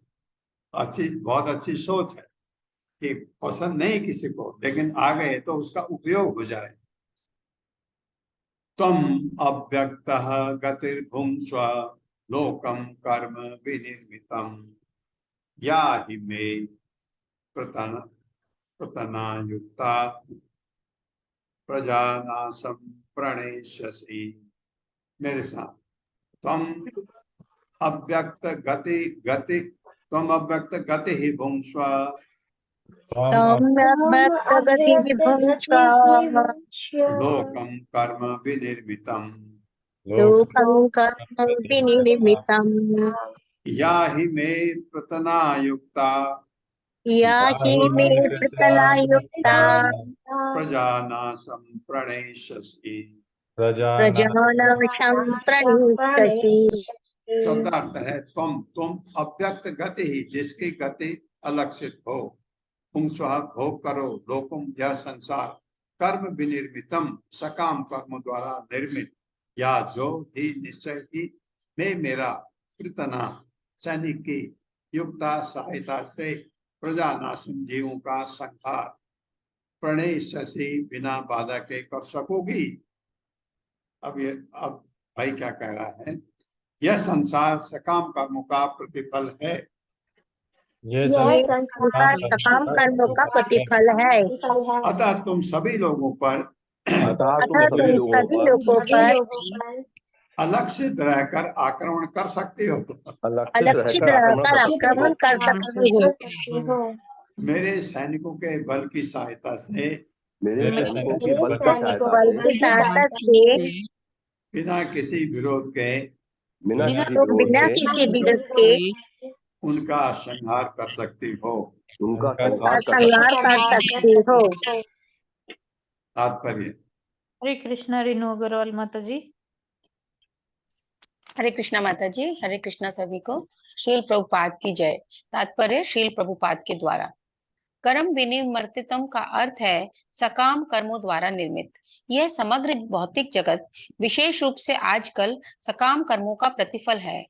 बहुत अच्छी सोच है कि पसंद नहीं किसी को, लेकिन आ गए तो उसका उपयोग हो जाए। तम अव्यक्त गतिर्भुंस्व लोकम कर्म विनिर्मितम या हि मे प्रतना युक्ता प्रजानासं प्रणेष्यसि। मेरे साथ, तम अव्यक्त गति ही भुंस्व लोकम कर्म विनिर्मितम या हि मे प्रतना युक्ता प्रजानासं प्रणेष्यसि। शब्दार्थ है तुम अव्यक्त गति ही, जिसकी गति अलक्षित हो, पुंस्वः भोग करो, लोकुम यह संसार, कर्म विनिर्मितम सकाम कर्म द्वारा निर्मित, या जो ही निश्चय ही में मेरा कृतना सैनिक की युक्ता सहायता से प्रजानाशन जीवों का संहार प्रणेष्यसि बिना बाधा के कर सकोगी। अब भाई क्या कह रहा है, यह संसार सकाम कर्मों का प्रतिफल है। ये संसार सकाम कर्मों का प्रतिफल है। अतः तुम सभी लोगों पर अलक्षित रहकर आक्रमण कर सकते हो। अलक्षित रहकर आक्रमण कर सकते हो। मेरे सैनिकों के बल की सहायता से बिना किसी विरोध के उनका संहार कर सकती हो। तात्पर्य। हरे कृष्णा रेणु अग्रवाल माता जी। हरे कृष्णा माता जी। हरे कृष्णा सभी को। शील प्रभुपाद की जय। तात्पर्य शील प्रभुपाद के द्वारा। कर्म विनिर्मितम का अर्थ है सकाम कर्मों द्वारा निर्मित। यह समग्र भौतिक जगत, विशेष रूप से आजकल, सकाम कर्मों का प्रतिफल है।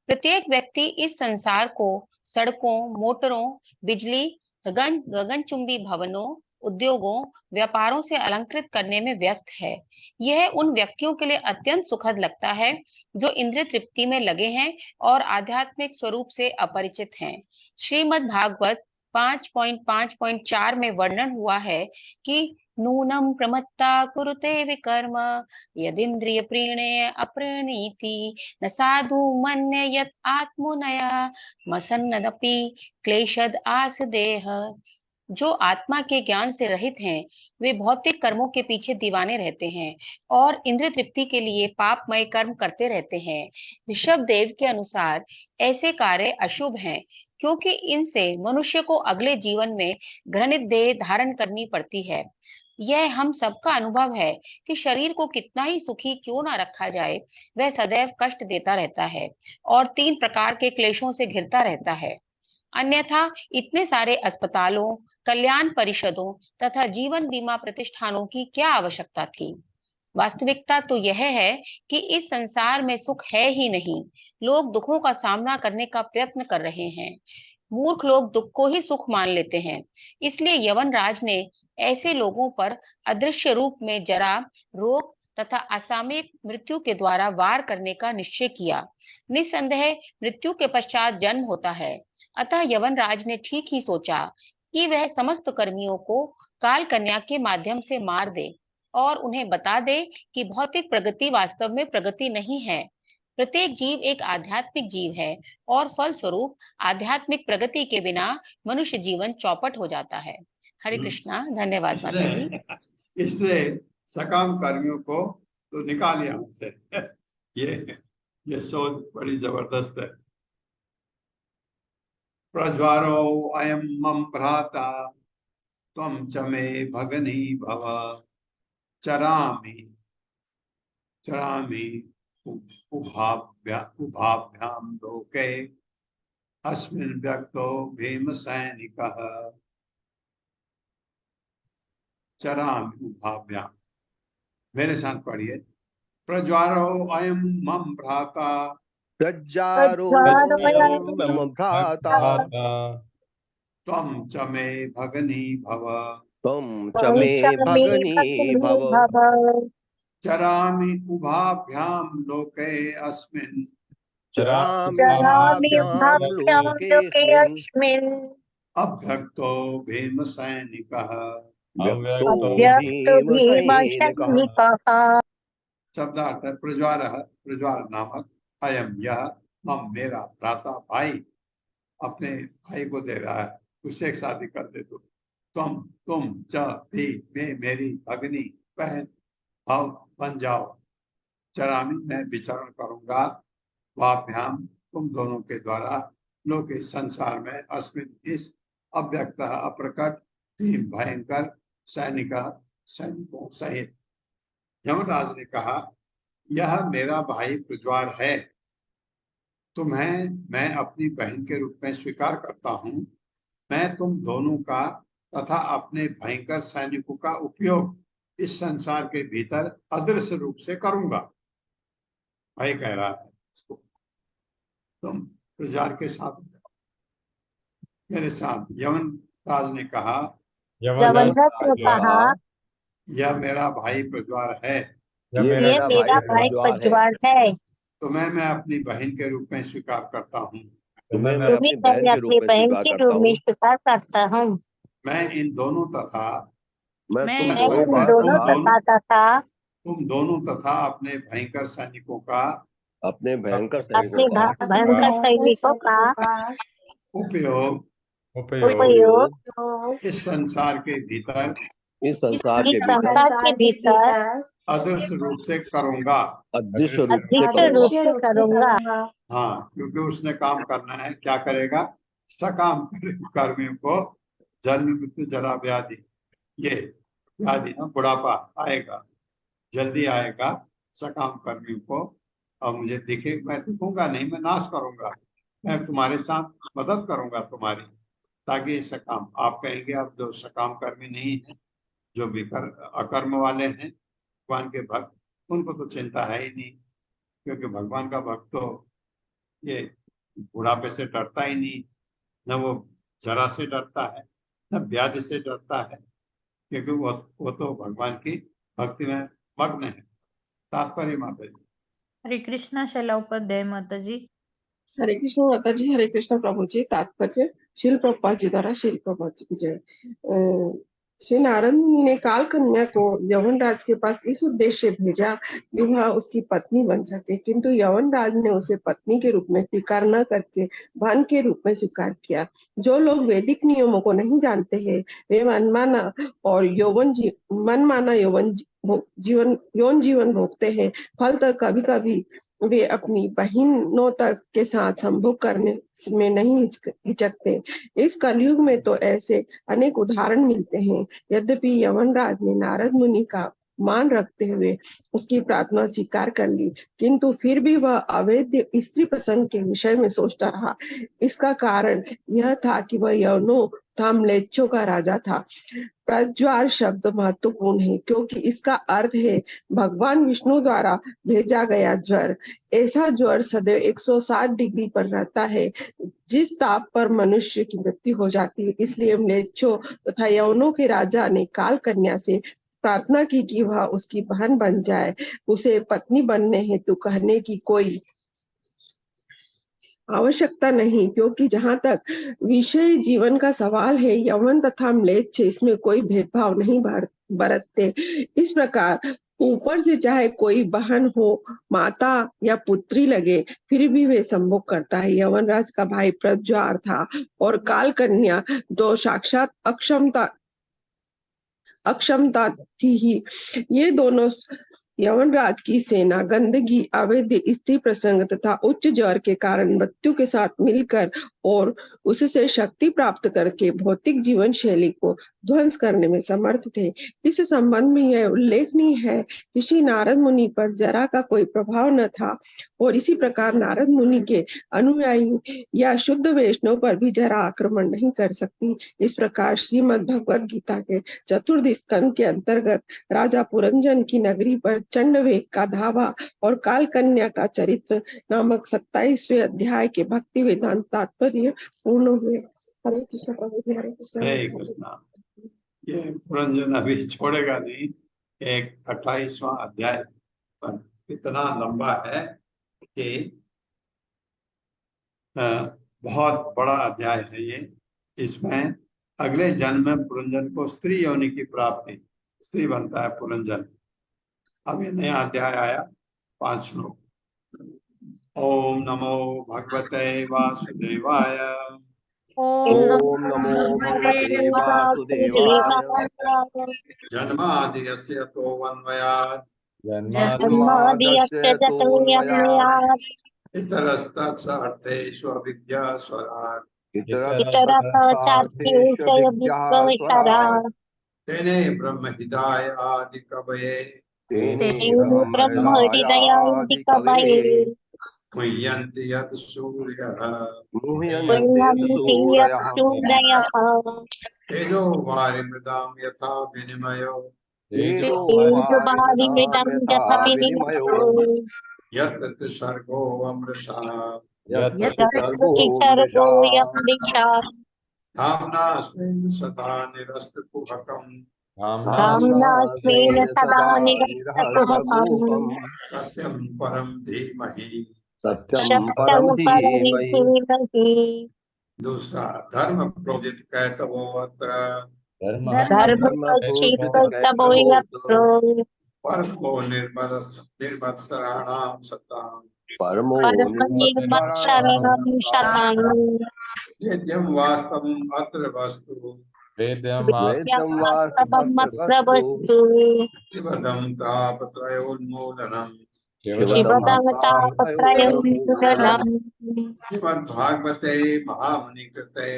प्रत्येक व्यक्ति इस संसार को सड़कों, मोटरों, बिजली, गगनचुंबी भवनों, उद्योगों, व्यापारों से अलंकृत करने में व्यस्त है। यह उन व्यक्तियों के लिए अत्यंत सुखद लगता है जो इंद्रिय तृप्ति में लगे हैं और आध्यात्मिक स्वरूप से अपरिचित हैं। श्रीमद् भागवत 5.5.4 में वर्णन हुआ है कि नूनम प्रमत्ता कुरुते विकर्म यदिन्द्रिय प्रीणे अप्रणीति न साधु मन्य यत आत्मनया मसन्नदपि क्लेशद आस देह। जो आत्मा के ज्ञान से रहित हैं, वे भौतिक कर्मों के पीछे दीवाने रहते हैं और इंद्रिय तृप्ति के लिए पापमय कर्म करते रहते हैं। ऋषभ देव के अनुसार ऐसे कार्य अशुभ हैं, क्योंकि इनसे मनुष्य को अगले जीवन में घृणित देह धारण करनी पड़ती है। यह हम सबका अनुभव है कि शरीर को कितना ही सुखी क्यों ना रखा जाए, वह सदैव कष्ट देता रहता है और 3 प्रकार के क्लेशों से घिरता रहता है। अन्यथा इतने सारे अस्पतालों, कल्याण परिषदों तथा जीवन बीमा प्रतिष्ठानों की क्या आवश्यकता थी। वास्तविकता तो यह है कि इस संसार में सुख है ही नहीं। लोग दुखों का सामना करने का प्रयत्न कर रहे हैं। मूर्ख लोग दुख को ही सुख मान लेते हैं। इसलिए यवनराज ने ऐसे लोगों पर अदृश्य रूप में जरा, रोग तथा असामयिक मृत्यु के द्वारा वार करने का निश्चय किया। निस्संदेह मृत्यु के पश्चात जन्म होता है। अतः यवनराज ने ठीक ही सोचा कि वह समस्त कर्मियों को काल कन्या के माध्यम से मार दे और उन्हें बता दे कि भौतिक प्रगति वास्तव में प्रगति नहीं है। प्रत्येक जीव एक आध्यात्मिक जीव है और फलस्वरूप आध्यात्मिक प्रगति के बिना मनुष्य जीवन चौपट हो जाता है। हरे कृष्णा। धन्यवाद माता जी। इसलिए सकाम कर्मियों को तो निकाल यहाँ से। ये ये सोच बड़ी जबरदस्त है। प्रज्वारो अयम मम भ्राता त्वं च मे भगनी भव चरामि चरामि उभाभ्याम लोके अस्मिन् व्यक्तो भीमसैनिकः चरामि उभाभ्याम। मेरे साथ पढ़िए। प्रज्वारो अयम मम भ्राता प्रज्वारो मम भ्राता त्वं च मे भगनी भव त्वं च मे भगनी भव चरामि उभाभ्यां लोके अस्मिन् चरामि चरामि उभाभ्यां भक्ष्यां लोकेऽस्मिन् लोकेऽस्मिन् अभ्यक्तो भीमसैनिकः व्यक्तो अव्यक्तो भीमसैनिकः। भीमसैनिकः। शब्दार्थ है प्रज्वार नामक अयम यह मम मेरा भ्राता भाई अपने भाई को दे रहा है, उससे एक शादी कर दे दो। तुम च भी मैं मेरी भगनी बहन भाव बन जाओ। चरामी मैं विचरण करूंगा वाभ्याम तुम दोनों के द्वारा लोक इस संसार में अस्मिन इस अव्यक्त अप्रकट भीम भयंकर सैनिकों सहित। यमराज ने कहा यह मेरा भाई प्रज्वार है, तुम्हें मैं अपनी बहन के रूप में स्वीकार करता हूँ। मैं तुम दोनों का तथा अपने भयंकर सैनिकों का उपयोग इस संसार के भीतर अदृश्य रूप से करूंगा। भाई कह रहा है इसको, तुम प्रज्वार के साथ मेरे साथ। यमन राज ने कहा यमराज ने कहा यह मेरा भाई प्रज्वार है, ये मेरा भाई प्रज्वार है, तुम्हें मैं अपनी बहन के रूप में स्वीकार करता हूँ। तुम्हें मैं तुम्हें मैं अपनी बहन के रूप में स्वीकार करता हूँ। मैं इन दोनों तथा तुम दोनों तथा अपने भयंकर सैनिकों का अपने भयंकर सैनिकों का उपयोग इस संसार के भीतर अदृश्य रूप से करूंगा। अदृश्य रूप से करूंगा। हाँ, क्योंकि उसने काम करना है। क्या करेगा? सकाम कर्मियों को जन्म मृत्यु जरा व्याधि, ये व्याधि ना बुढ़ापा आएगा, जल्दी आएगा सकाम कर्मियों को। और मुझे दिखे, मैं दिखूंगा नहीं, मैं नाश करूंगा। मैं तुम्हारे साथ मदद करूंगा तुम्हारी, ताकि सकाम, आप कहेंगे अब जो सकाम कर्मी नहीं है, जो अकर्म वाले हैं भगवान के भक्त, उनको तो चिंता है ही नहीं, क्योंकि भगवान का भक्त तो ये बुढ़ापे से डरता ही नहीं, न वो जरा से डरता है, न व्याधि से डरता है, क्योंकि वो तो भगवान की भक्ति में मग्न है। तात्पर्य माता जी। हरे कृष्णा शैला उपाध्याय माता जी। हरे कृष्ण माता जी। हरे कृष्ण प्रभु जी। तात्पर्य श्रील प्रभुपाद जी द्वारा श्रील प्रभुपाद जी की जय। श्री नारद मुनि ने काल कन्या को यवन राज के पास इस उद्देश्य से भेजा कि वह उसकी पत्नी बन सके, किंतु यवन राज ने उसे पत्नी के रूप में स्वीकार न करके धन के रूप में स्वीकार किया। जो लोग वैदिक नियमों को नहीं जानते हैं वे मनमाना यौन जीवन भोगते हैं। फल तक कभी कभी वे अपनी बहनों तक के साथ संभोग करने में नहीं हिचकते। इस कलयुग में तो ऐसे अनेक उदाहरण मिलते हैं। यद्यपि यमनराज ने नारद मुनि का मान रखते हुए उसकी प्रार्थना स्वीकार कर ली, किंतु फिर भी वह अवैध स्त्री प्रसंग के विषय में सोचता रहा। इसका कारण यह था कि वह यवनों तथा म्लेच्छों का राजा था। प्रज्वार शब्द महत्वपूर्ण है क्योंकि इसका अर्थ है भगवान विष्णु द्वारा भेजा गया ज्वर। ऐसा ज्वर सदैव 160 डिग्री पर रहता है, जिस ताप पर मनुष्य की मृत्यु हो जाती है। इसलिए म्लेच्छों तथा यवनों के राजा ने काल कन्या से प्रार्थना की कि वह उसकी बहन बन जाए। उसे पत्नी बनने हेतु कहने की कोई आवश्यकता नहीं, क्योंकि जहां तक विषय जीवन का सवाल है यवन तथा म्लेच्छ इसमें कोई भेदभाव नहीं बरतते। इस प्रकार ऊपर से चाहे कोई बहन हो, माता या पुत्री लगे, फिर भी वे संभोग करता है। यवनराज का भाई प्रज्वार था और काल कन्या तो साक्षात अक्षमता थी ही। ये दोनों यवनराज की सेना गंदगी, अवैध स्त्री प्रसंग तथा उच्च ज्वर के कारण मृत्यु के साथ मिलकर और उससे शक्ति प्राप्त करके भौतिक जीवन शैली को ध्वंस करने में समर्थ थे। इस संबंध में यह उल्लेखनीय है कि श्री नारद मुनि पर जरा का कोई प्रभाव न था और इसी प्रकार नारद मुनि के अनुयायी या शुद्ध वैष्णव पर भी जरा आक्रमण नहीं कर सकती। इस प्रकार श्रीमद् भगवद गीता के चतुर्थ स्कंद के अंतर्गत राजा पुरंजन की नगरी पर चंडवेग का धावा और काल कन्या का चरित्र नामक 27वें अध्याय के भक्ति वेदांत तात्पर्य पूर्ण हुए। हरे कृष्ण प्रभु जी, हरे कृष्ण। हरे कृष्णा। ये पुरंजन अभी छोड़ेगा नहीं। एक 28वां अध्याय पर इतना लंबा है कि बहुत बड़ा अध्याय है ये। इसमें अगले जन्म में पुरंजन को स्त्री योनि की प्राप्ति, स्त्री बनता है पुरंजन। अब ये नया अध्याय आया, 5 श्लोक। ओम नमो भगवते वासुदेवाय। ओम ओम नमो भगवते वासुदेवाय। जन्मादियस्य तोऽन्वयात् जन्माद्यस्य तोऽन्वयात् इतरस्तत्सर्थेषु अविद्या स्वराट् इतरतश्चार्थेषु विद्याः स्वराट् तेने ब्रह्महृदाय आदि कवये तेने ब्रह्महृदयादि कवये मुह्यन्ति यत् सूर्यः मुह्यन्ति सूरयः तेजो वारिमृदां यथा विनिमयो तेजो वारिमृदां यथा विनिमयो यत् सर्गो अमृषा सर्गोऽयमृषा धाम्ना स्वेन सदा निरस्तकुहकम् धाम्ना स्वेन सदा निरस्तकुहकम् सत्यं परं धीमहि। सत्यं परं धीमहि। दूसरा धर्म प्रोदित कैतवो अत्र परमो निर्मत्सराणां सताम् परमो वेद्यं वास्तवम् अत्र वस्तु वेद्यं वास्तवमत्र शिवदं तापत्रयोन्मूलनम् श्रीमद्भागवते महामुनि कृते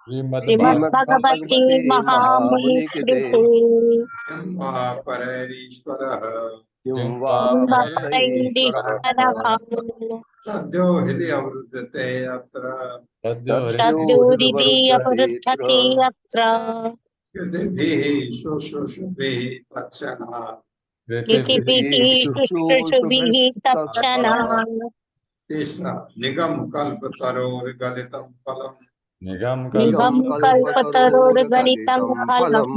श्रीमद्भगवते महामुनि कृते परैरीश्वरः सद्यो हृदि अवरुद्धते अत्र अपरुद्धते अत्र कृतिभिः शुश्रूषुभिः तत्क्षणात् शुश्रूषुभिः तत्क्षणात् तीसरा निगम कल्पतरोर्गलितं फलम् निगम कल्पतरोर्गलितं फलम्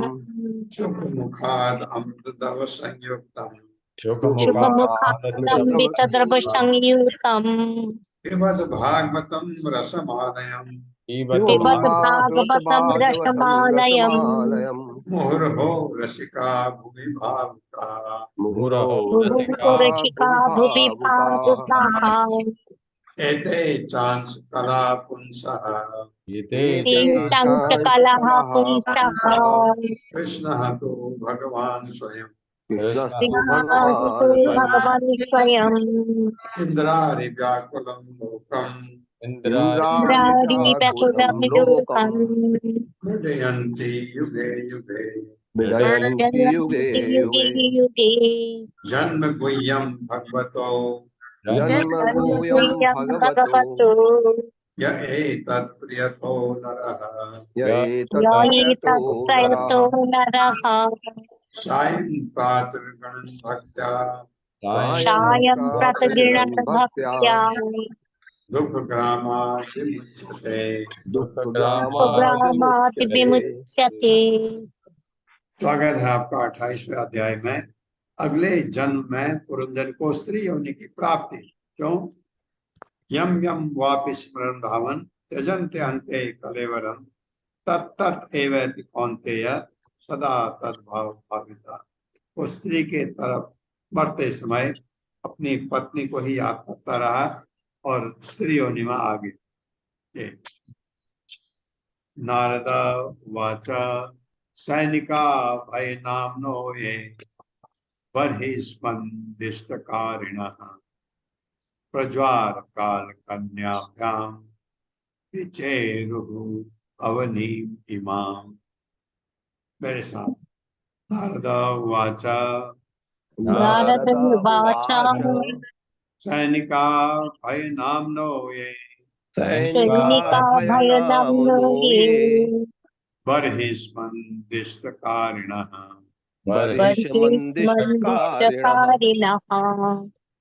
शुकमुखाद् अमृतद्रव संयुक्तम् शुकमुखादमृतद्रवसंयुतम् पिबद भागवतं रसमालयम् पिबद्भागवतं रसमालयम् मुहुर्हो रसिका भुवि भावुकाः रसिका भुवि भावुकाः एते चांस कला पुंसः चञ्चकलः पुंसः कृष्णः तु भगवान् स्वयं भगवान् स्वयम् इन्द्रारि व्याकुलं लोकम् व्याकुलं लोकम् मृडयन्ति युगे युगे युगे युगे युगे जन्म गुह्यं भगवतो भगवतो य एतत् प्रियतो नरः तत्प्रयतो नरः सायं प्रातर्गणं भक्त्या सायं प्रतिदिनं भक्त्या दुःखग्रामात् विमुच्यते दुःखग्रामात् विमुच्यते। स्वागत है आपका 28वें अध्याय में। अगले जन्म में पुरंजन को स्त्री होने की प्राप्ति। क्यों? यम यम वापि स्मरण भावन त्यजन्ते अन्ते कलेवरम तत्तत् एवेति कौन्तेय सदा तद्भाव भाविता। वो स्त्री के तरफ बढ़ते समय अपनी पत्नी को ही याद करता रहा और स्त्री योनि में आ गए। नारद वाचा सैनिका भय नामनो ये बर्हिस्पन्दिष्टकारिणः प्रज्वार काल कन्याभ्याम विचेरुः अवनीम इमाम। मेरे साथ। नारद उवाच नारद उवाच सैनिका भय नामनो ये सैनिका भयनाम्नो ये बर्हिस्पन्दिष्टकारिणः बर्हिस्मन्दिष्टकारिणः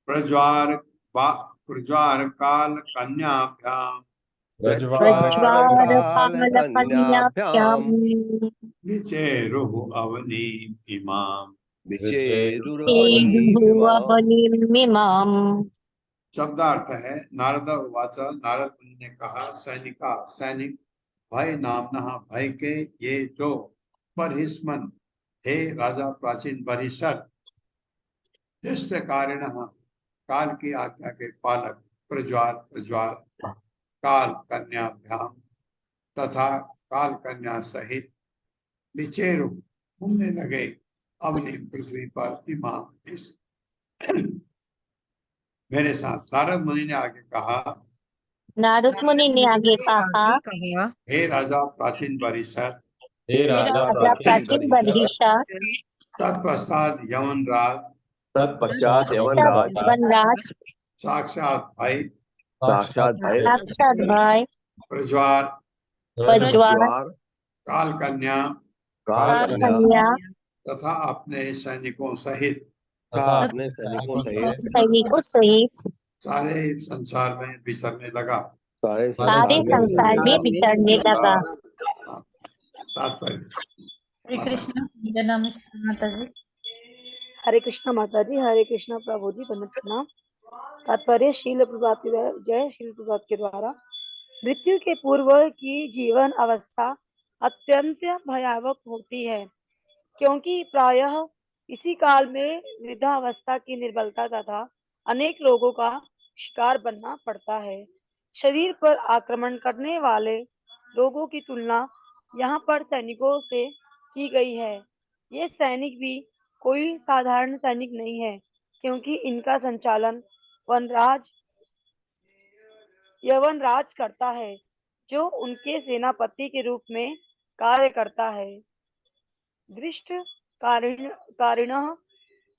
प्रज्वार काल कन्याभ्याम प्रज्वारकालकन्याभ्यां विचेरुः अवनीम इमाम। तेजुःवनिमिमाम्। शब्दार्थ है नारद उवाच, नारद मुनि ने कहा, सैनिका सैनिक, भय नामना भय के ये जो, बर्हिस्मन हे राजा प्राचीन बरिषद, कारिण काल की आज्ञा के पालक, प्रज्वार काल कन्याभ्याम तथा काल कन्या सहित विचेरु घूमने लगे अवनी पृथ्वी पर इमाम इस। मेरे साथ। नारद मुनि ने आगे कहा, नारद मुनि ने आगे कहा, हे राजा प्राचीन बरिषद, हे राजा राजा प्राचीन बर्हिषद, तत्पश्चात यमनराज तत्पश्चात वनराज साक्षात भाई साक्षात भाई प्रज्वार प्रज्वार काल कन्या कन्या तथा अपने सैनिकों सहित अपने सैनिकों सहित सारे संसार में विचरने लगा। सारे संसार में विचरने लगा। तात्पर्य। हरे कृष्ण जन्म माता जी। हरे कृष्णा माता जी, हरे कृष्णा प्रभु जी, वंदन प्रणाम। तात्पर्य शील प्रभात की जय। शील प्रभात के द्वारा मृत्यु के पूर्व की जीवन अवस्था अत्यंत भयावह होती है, क्योंकि प्रायः इसी काल में वृद्धावस्था की निर्बलता तथा अनेक रोगों का शिकार बनना पड़ता है। शरीर पर आक्रमण करने वाले रोगों की तुलना यहाँ पर सैनिकों से की गई है। ये सैनिक भी कोई साधारण सैनिक नहीं है, क्योंकि इनका संचालन यवनराज करता है, जो उनके सेनापति के रूप में कार्य करता है। दृष्ट कारिणः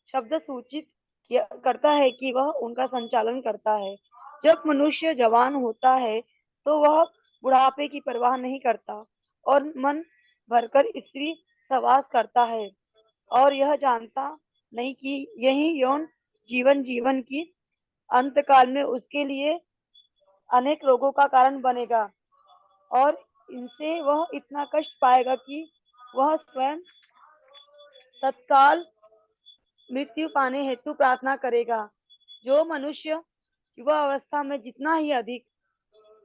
शब्द सूचित करता है कि वह उनका संचालन करता है। जब मनुष्य जवान होता है तो वह बुढ़ापे की परवाह नहीं करता और मन भरकर स्त्री सहवास करता है, और यह जानता नहीं कि यही यौन जीवन की अंतकाल में उसके लिए अनेक रोगों का कारण बनेगा, और इनसे वह इतना कष्ट पाएगा कि वह स्वयं तत्काल मृत्यु पाने हेतु प्रार्थना करेगा। जो मनुष्य युवा अवस्था में जितना ही अधिक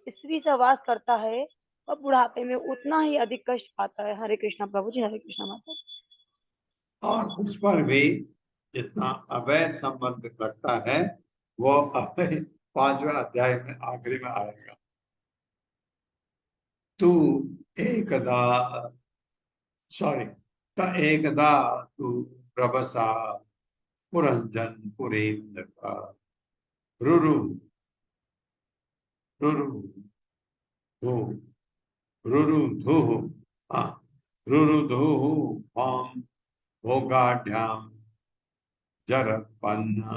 स्त्री सहवास करता है, वह बुढ़ापे में उतना ही अधिक कष्ट पाता है। हरे कृष्णा प्रभु जी, हरे कृष्णा माता जी। और उस पर भी जितना अवैध संबंध रखता है वो 5वें अध्याय में आखिरी में आएगा। तू एकदा तू प्रभसा पुरंजन पुरेन्द्र रुरु रुरुधुः मां भोगाढ्यां जरत्पन्नग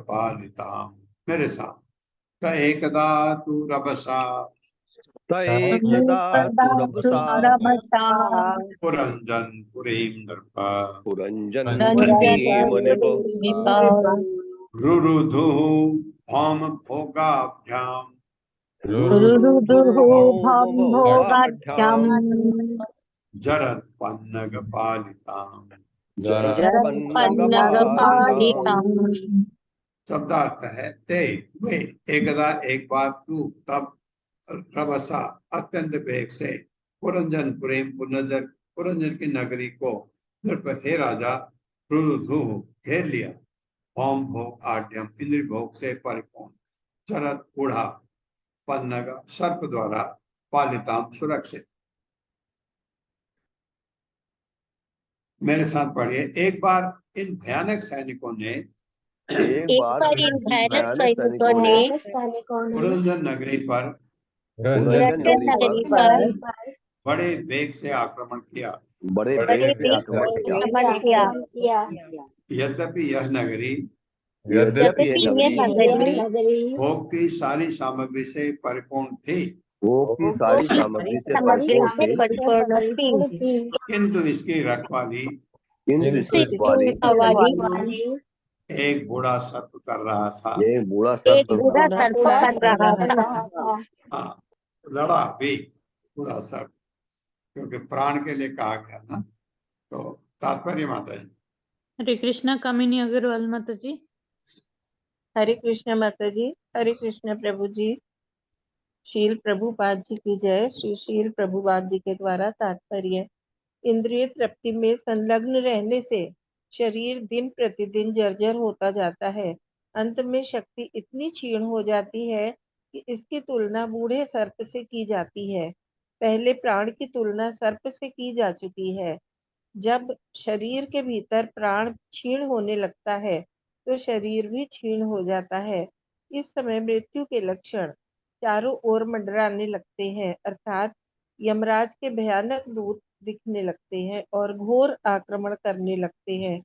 पालितां। मेरे साथ। त एकदा तू रभसा पुरंजन पुरीं रुरुधुः भाम भोगाभ्याम जरत्पन्नग पालितां। शब्दार्थ है ते वे एकदा एक बार तू तब रभसा अत्यंत वेग से पुरंजन पुरंजन की नगरी को हे राजा रुरुधु घेर लिया। ओम भोग आढ्यम इंद्र भोग से परिपूर्ण, चरत बूढ़ा पन्नग सर्प द्वारा पालिताम सुरक्षित। मेरे साथ पढ़िए। एक बार इन भयानक सैनिकों ने एक बार इन भयानक सैनिकों ने पुरंजन नगरी पर पुरंजन नगरी पर बड़े वेग से आक्रमण किया। बड़े बड़े वेग से वेग आक्रमण से किया। आक्रमण किया। यद्यपि यह नगरी यद्यपि ये यद्यपि यह नगरी भोग की सारी सामग्री से परिपूर्ण थी, भोग की सारी सामग्री से सामग्री परिपूर्ण से थी, परिपूर्ण थी, किंतु इसकी रखवाली किंतु इसकी इसकी रखवाली एक बूढ़ा सर्प कर रहा था। ये बूढ़ा सर्प एक बूढ़ा सर्प कर रहा था। हाँ, लड़ा भी बूढ़ा सर्प, क्योंकि प्राण के लिए कहा गया ना। तो तात्पर्य माता जी। हरे कृष्णा कामिनी अग्रवाल माता जी। हरे कृष्ण माता जी। हरे कृष्ण प्रभु जी। शील प्रभुपाद जी की जय। श्री शील प्रभुपाद जी के द्वारा तात्पर्य। इंद्रिय तृप्ति में संलग्न रहने से शरीर दिन प्रतिदिन जर्जर होता जाता है। अंत में शक्ति इतनी क्षीण हो जाती है कि इसकी तुलना बूढ़े सर्प से की जाती है। पहले प्राण की तुलना सर्प से की जा चुकी है। जब शरीर के भीतर प्राण क्षीण होने लगता है तो शरीर भी क्षीण हो जाता है। इस समय मृत्यु के लक्षण चारों ओर मंडराने लगते हैं, अर्थात यमराज के भयानक दूत दिखने लगते हैं और घोर आक्रमण करने लगते हैं।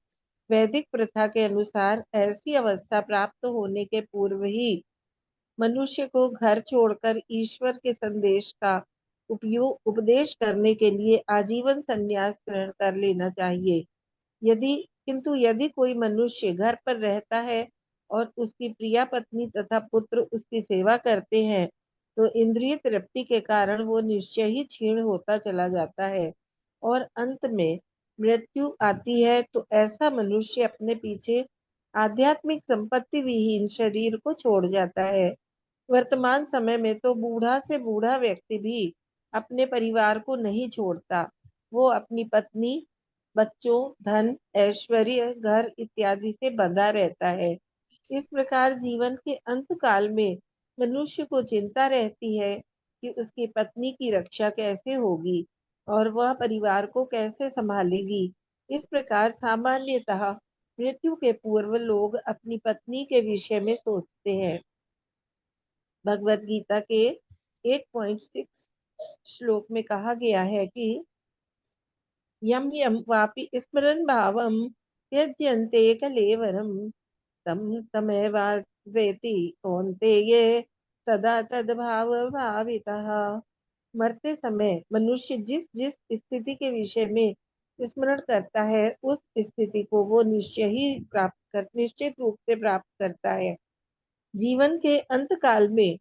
वैदिक प्रथा के अनुसार ऐसी अवस्था प्राप्त होने के पूर्व ही मनुष्य को घर छोड़कर ईश्वर के संदेश का उपदेश करने के लिए आजीवन संन्यास ग्रहण कर लेना चाहिए। किंतु यदि कोई मनुष्य घर पर रहता है और उसकी प्रिया पत्नी तथा पुत्र उसकी सेवा करते हैं तो इंद्रिय तृप्ति के कारण वो निश्चय ही क्षीण होता चला जाता है और अंत में मृत्यु आती है। तो ऐसा मनुष्य अपने पीछे आध्यात्मिक संपत्ति विहीन शरीर को छोड़ जाता है। वर्तमान समय में तो बूढ़ा से बूढ़ा व्यक्ति भी अपने परिवार को नहीं छोड़ता। वो अपनी पत्नी, बच्चों, धन, ऐश्वर्य, घर इत्यादि से बंधा रहता है। इस प्रकार जीवन के अंत काल में मनुष्य को चिंता रहती है कि उसकी पत्नी की रक्षा कैसे होगी और वह परिवार को कैसे संभालेगी। इस प्रकार सामान्यतः मृत्यु के पूर्व लोग अपनी पत्नी के विषय में सोचते हैं। भगवत गीता के 8.6 श्लोक में कहा गया है कि यम यम वापि स्मरन् भावम त्यज्यन्ते कलेवरम तम तमेवावेति कौन्तेय सदा तद्भाव भावितः। मरते समय मनुष्य जिस जिस स्थिति के विषय में स्मरण करता है उस स्थिति को वो निश्चित रूप से प्राप्त करता है। जीवन के अंत काल में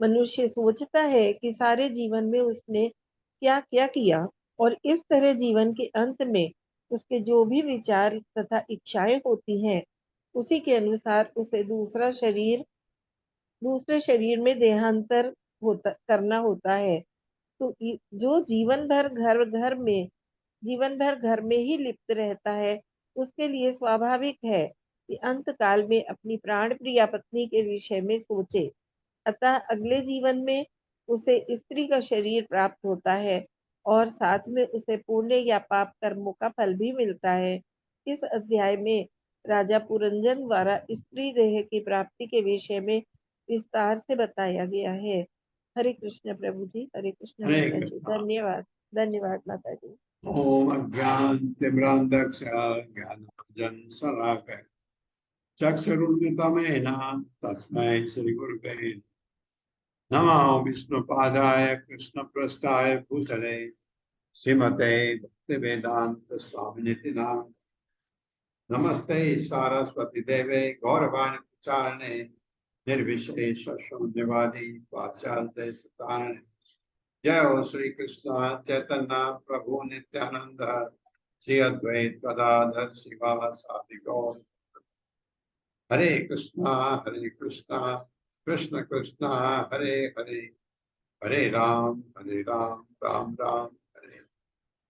मनुष्य सोचता है कि सारे जीवन में उसने क्या क्या किया और इस तरह जीवन के अंत में उसके जो भी विचार तथा इच्छाएं होती हैं उसी के अनुसार उसे दूसरे शरीर में देहांतर करना होता है। तो जो जीवन भर घर में ही लिप्त रहता है उसके लिए स्वाभाविक है कि अंत काल में अपनी प्राण प्रिया पत्नी के विषय में सोचे। अतः अगले जीवन में उसे स्त्री का शरीर प्राप्त होता है और साथ में उसे पुण्य या पाप कर्मों का फल भी मिलता है। इस अध्याय में राजा पुरंजन द्वारा स्त्री देह की प्राप्ति के विषय में विस्तार से बताया गया है। हरे कृष्ण प्रभु जी। हरे कृष्ण हरे माता जी। कृष्णा। धन्यवाद। धन्यवाद माता जी। ओम अज्ञानतिमिरान्धस्य ज्ञानाञ्जन शलाकया चक्षुरुन्मिलितं तस्मै श्रीगुरुवे नमः। विष्णुपादाय कृष्णपृष्ठाय भूतले श्रीमते भक्तिवेदांत स्वामिनिति नाम। नमस्ते सारस्वती देवे गौरवाणी प्रचारणे निर्विशेष शून्यवादी वाचालते सतारणे। जय हो श्री कृष्ण चैतन्य प्रभु नित्यानंद श्री अद्वैत गदाधर शिवासादि गौर। हरे कृष्णा कृष्ण कृष्ण हरे हरे, हरे राम राम राम